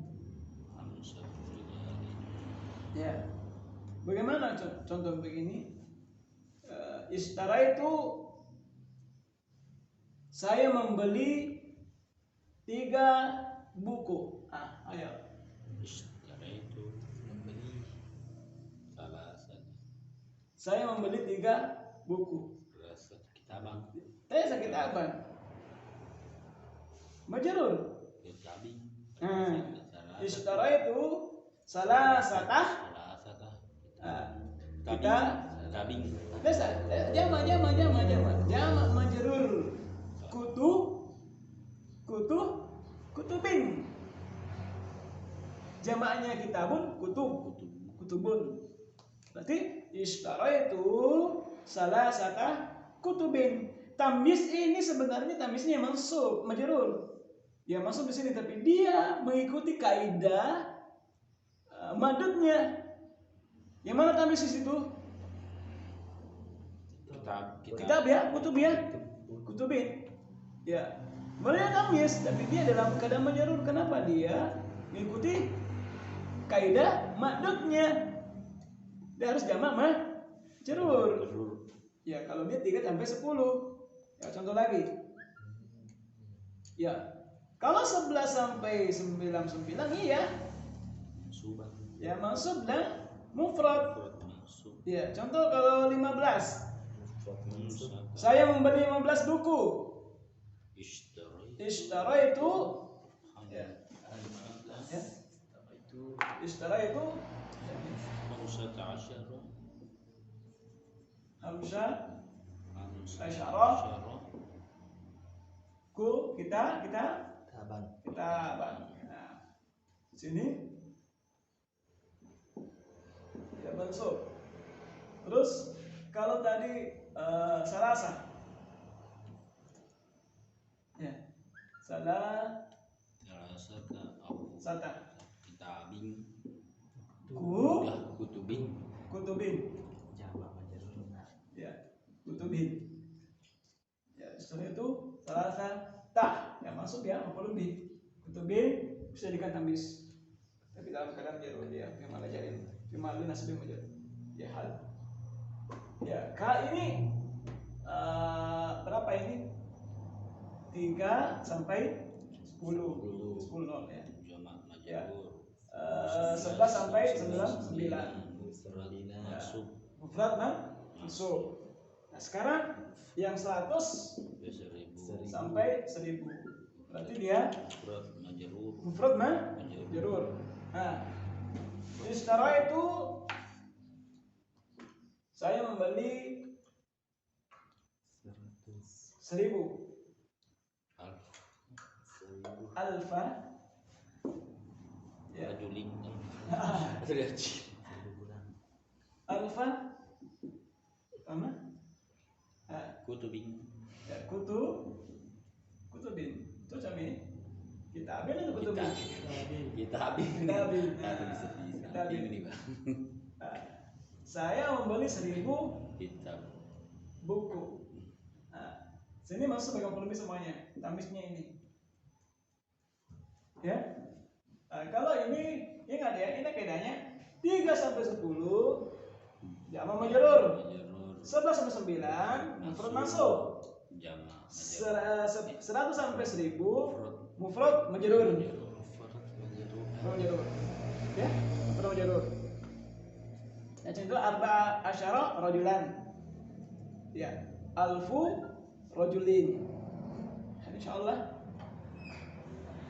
Ya. Bagaimana contoh begini? Ishtara itu saya membeli 3 buku. Ayo. Ishtara itu membeli Saya membeli 3 buku. kitabang. Sakit apa? Majrur. Kitabing. Ishtara itu salah satah. Kita kitabing. Biasa jamak majrur. Kutubin. Jamaknya kitabun, kutubun. Berarti ishtara itu salah satah kutubin. Tamis ini sebenarnya tamisnya mansub, majrur. Ya masuk di sini, tapi dia mengikuti kaidah madudnya. Yang mana tamis di situ? Kitab ya, kutubin. Ya, mereka tamis, tapi dia dalam keadaan majrur. Kenapa? Dia mengikuti kaidah madudnya. Dia harus jamak majrur. Ya, kalau dia 3 sampai 10. Ya, contoh lagi. Ya, kalau 11 sampai 99 iya. Ya, mansub dan mufrad. Ya, contoh kalau 15. Saya membeli 15 buku. Ishtara itu Ishtara itu Hamzah Asyarah ku kita bang. Nah, sini ya mansub. Terus kalau tadi salasa, ya salah sata kitabing. kutubin. Ya, kutubin. Ya, setelah itu salasa tah yang masuk ya maf'ul bih. Kutubin bisa dikatakan tamis. Tapi dalam keadaan dia malah jadi malu nasib majrur. Ya hal. Ya, K ini berapa ini? 3 sampai 10 nol ya. Ya. 11 sampai 9. Mufrad mansub. Nah, sekarang yang 100 sampai 1000. Berarti dia mufrad majrur. Nah, ishtara itu saya membeli 1000. Alfa. Ya. Alfa. Apa? Kutubing. Ya, kutubin. Itu cami. Kitabin atau kutubin? Kitabin. Saya membeli 1000 kitab buku. Nah, sini masuk bagian lebih semuanya. Tamisnya ini. Ya. Nah, kalau ini ingat ya, ini bedanya 3 sampai 10 jamak majrur. 11 sampai 9 mufrad mansub. 100 sampai 1000 mufrad majrur. Ya, mufrad majrur. Ya, contoh arba asyara rajulan. Ya, alfu rajulin. Insyaallah.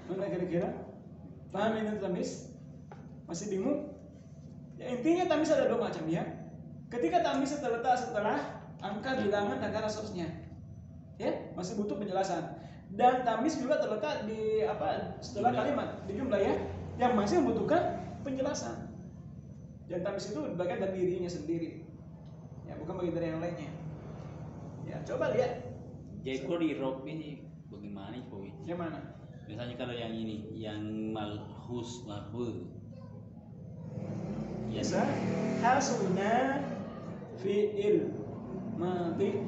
Mana kira-kira? Paham ini tamis? Masih bingung? Ya, intinya tamis ada 2 macam ya. Ketika tamis terletak setelah angka bilangan dan seterusnya. Ya, masih butuh penjelasan. Dan tamis juga terletak di setelah kalimat, di jumlah ya, yang masih membutuhkan penjelasan. Dan tamis itu bagian dari dirinya sendiri. Ya, bukan bagian dari yang lainnya. Ya, coba lihat. Jadi kalau di rob ini bagaimana Powi? Yang mana? Misalnya kalau yang ini, yang malhus, Biasa hasuna fi'il madhi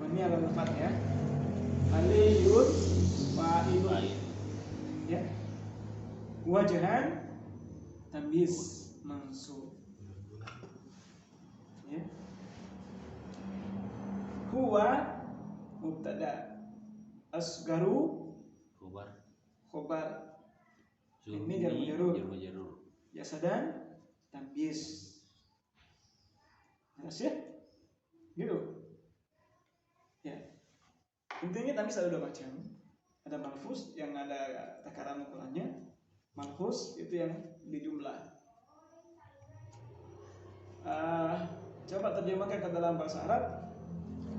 ini ala lafaz ya. Aliyun fa'ilun Baik. ya. Wajhan tamyiz mansub ya. Huwa mubtada, asgaru khobar, ini jar majrur. Jasadan tamyiz. Jelas ya? Gitu. Ya. Intinya tamyiz ada 2 macam. Ada malfuz yang ada takaran ukurannya. Malfuz itu yang dijumlah. Coba terjemahkan ke dalam bahasa Arab.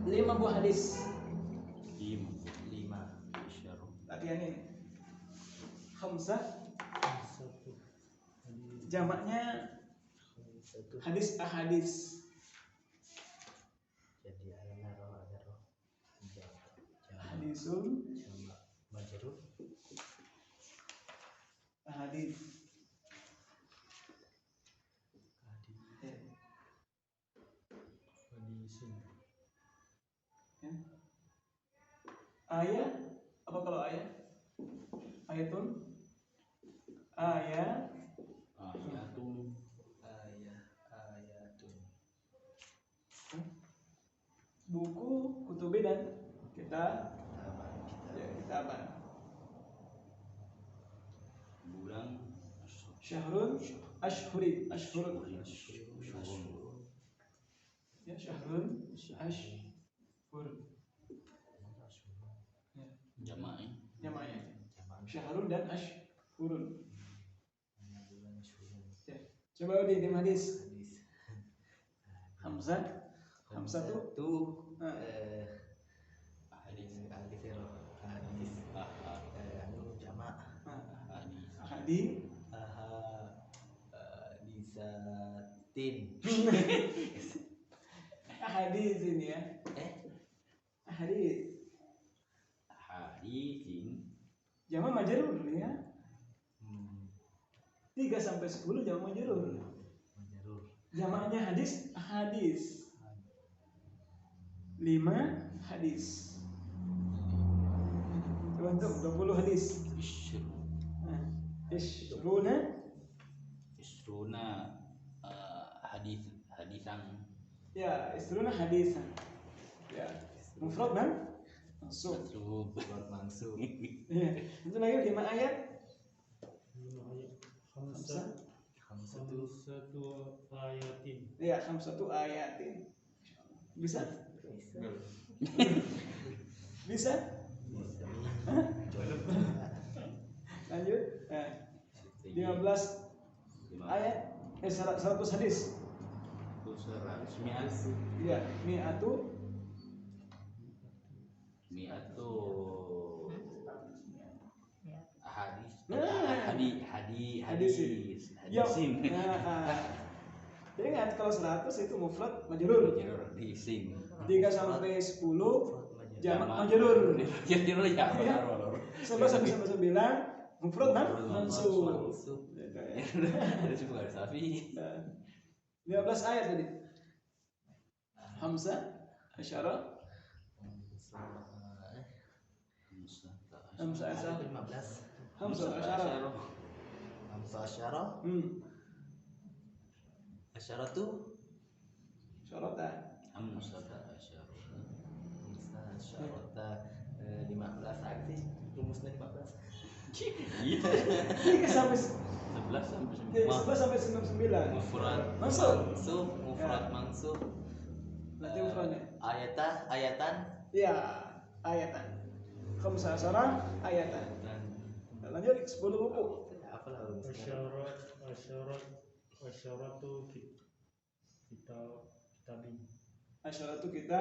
5 buah hadis. 5 Latihan ini. Khamsah Satu hadis. jamaknya satu hadis ahadis. jadi ada roh Hadisun sama majrur ahadis. Ya. Hadisun. Ya. Ayat apa kalau ayat? Ayatun ayat Ayatun. ayatun buku kutubi dan kita ya kitaban. Bulan. Syahrun ashhurun Syurun. ya syahrun ashhur ya Jama'i. jamaknya syahrun dan ashhurun ya. Coba di tim hadis Hamzah tuh hadis anu jamak ahadi hadisatin ahadis ini ya ahadis Hadisin. jamak majrur ya 3 sampai 10 jamak majrur. majrur Jamaknya hadis hadis 5 hadis. Untuk 20 hadis. Isruna Isruna hadisan. ya isruna hadisan. Ya, mufrad dan mansub. mansub Ya, itu lagi 5 ayat. 5 ayat. Khamsah. Satu ayatin. Ya, khamsatu ayatin. Bisa? Bisa? Lanjut. 15 ayat 100 hadis. 100 Ya, mi'atu hadisin. Jadi ingat kalau 100 itu mufrad majrur. Hadisin. 3 sampai 10 jamak majrur. Majrur ya. 11 sampai 9 mufrad mansub. Ada juga ada sapi. 15 ayat tadi. Hamzah, Asyara, Hamzah Asyara, 15 Hamzah Asyara. asyara asyara tuh Syarata. Hamzah Asyara. asyarata 15 arti rumusnya 15 Iya. 3 sampai 11 sampai 11 sampai 9. Mufrad. Mansub. mufrad mansub Berarti mufradnya. ayatan Iya, ayatan. Khamsah Asyara ayatan. dan Lanjut 10 buku. apa lah rumusnya Asyaratu kitabin. Asyara itu kita.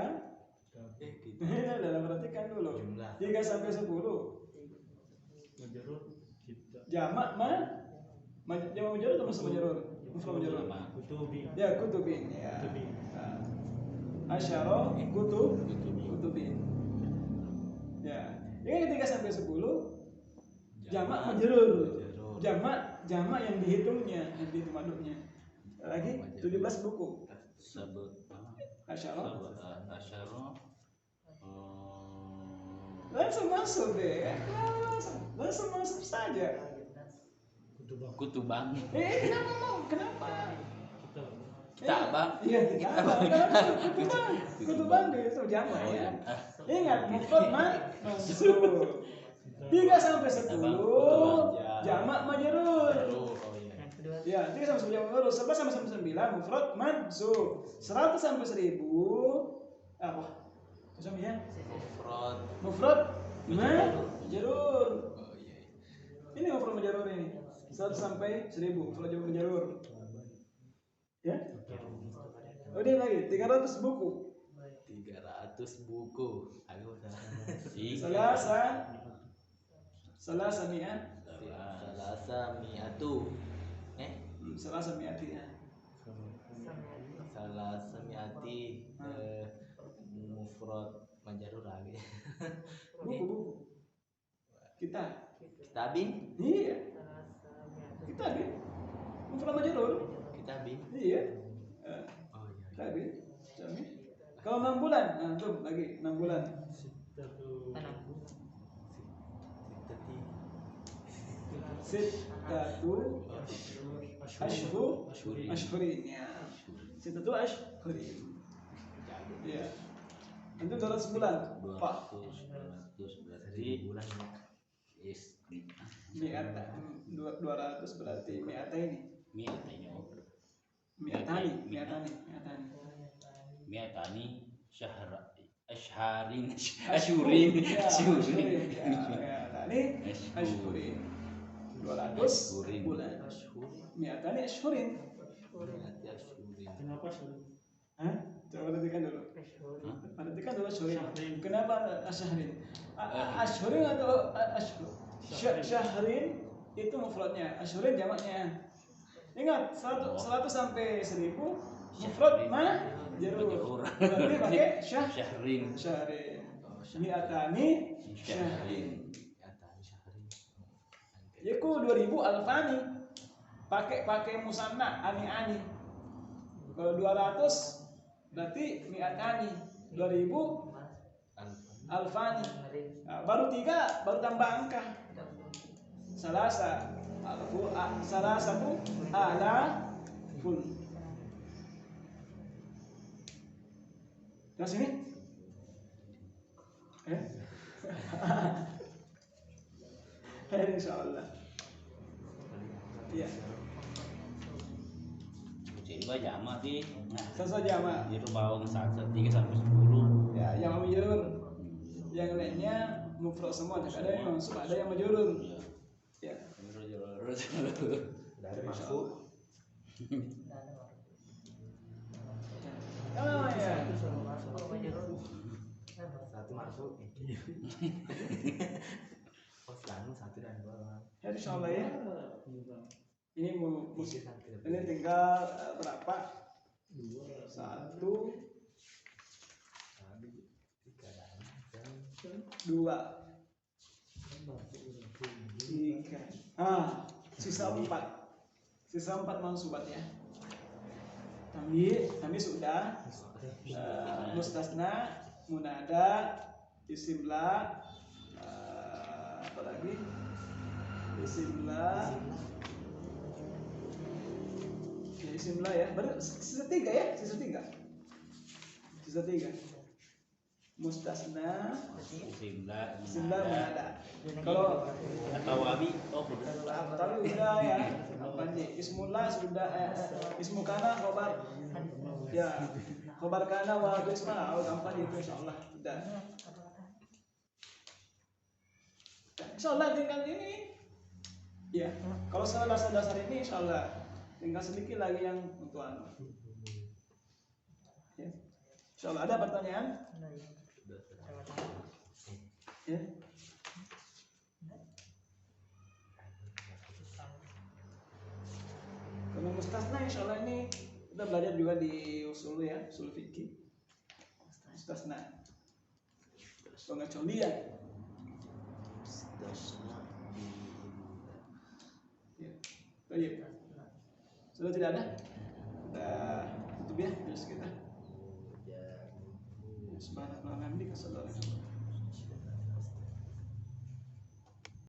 kita Dalam perhatikan dulu. jumlah 3 sampai 10. Majrur kita. Jamak jamak majrur atau masuk majrur? Mufrad majrur. Kutubi. Ya, kutubin ya. Kutubin. Asyara kutubin. Ya. Ini 3 sampai 10 jamak majrur. Jamak yang dihitungnya, yang dihitung maduknya. Lagi 17 buku. Asyara. Langsung masuk deh. Langsung masuk saja. Kutubang. Kenapa mau? Kenapa? Kitabang. Iya, kitabang. Kutubang itu jamak ya. Ingat, mufrad mansub. 3 sampai 10 jamak majrur. Ya, 3 sampai 10 jamak majrur. 11 sampai 9 mufrad mansub. 100 sampai 1000 apa? Sampai ya? Mufrad majrur. Ini mufrad majrur ini. 100 sampai 1000 mufrad majrur. Ya? Udah lagi 300 buku. 300 buku. Aduh, Salasa mi'at. Salasa mi'ati ya. Salasa mi'ati mufrad majrur lagi. Buku. Kitabin. Iya. Kitabin. Mufrad majrur. Kitabin. Iya. Oh iya. Kitabin. Jamnya. Kalau 6 bulan, nah tuh lagi 6 bulan. Sittatu ashhurin ya. Sittatu ashhurin. Ya. Itu 200 bulan. Pak. 200 berarti bulan. Mi'ata 200 berarti mi'ata ini. Mi'atani ashurin. Ashhurin 200 bulan. Mi'atani ashhurin. Kenapa sulit? Hah? Coba perhatikan dulu. Perhatikan dulu ashhurin. Kenapa ashhurin? Ashhurin atau ashhur? Syahrin itu mufradnya, ashhurin jamaknya. Ingat 100 sampai 1000 mufrad majrur. Berarti pakai syahrin. Mi'atani syahrin. Yaku 2000 alfani. Pakai musanna ani. Kalau 200 berarti mi'atani. 2000 alfani. Nah, baru 3 baru tambah angka. Salasa tu alafun. Terus ini? Insyaallah. Iya. Jadi jamak sih. Nah, Sasa jamak. itu bawang 3 sampai 10. Ya, yang majrur. Yang lainnya mufrad semua, ada yang mansub, ada yang majrur. Ya. Dari masuk. Oh ya. Satu masuk. Oh, satu dan 2. Ya, insyaallah ya. Ini ini tinggal berapa? 1 2 3. Sisa 4 mansubat ya. Tamyiz sudah. Mustasna, munada, isim la, apa lagi? Isim la. Ya, isim la ya. Baru sisa 3 ya, sisa 3. Mustasna, Isim la, munada. Kalau tawabi tapi udah ya. Apa nih? Ismullah sudah ismu kana khobar. Ya. Khobar kana wa isma gampang itu insyaallah. Udah. Insyaallah tinggal ini. Ya. Kalau salah dasar ini insyaallah tinggal sedikit lagi yang untuk anu. Ya. Insyaallah ada pertanyaan? Ya. Kalau mustasna insyaallah ini kita belajar juga di usul ya, usul fikih. Mustasna. Pengecualian. Ya. Baik. Sudah tidak ada? Terus kita Ya. subhanallah hamdi, sallallahu alaihi wasallam.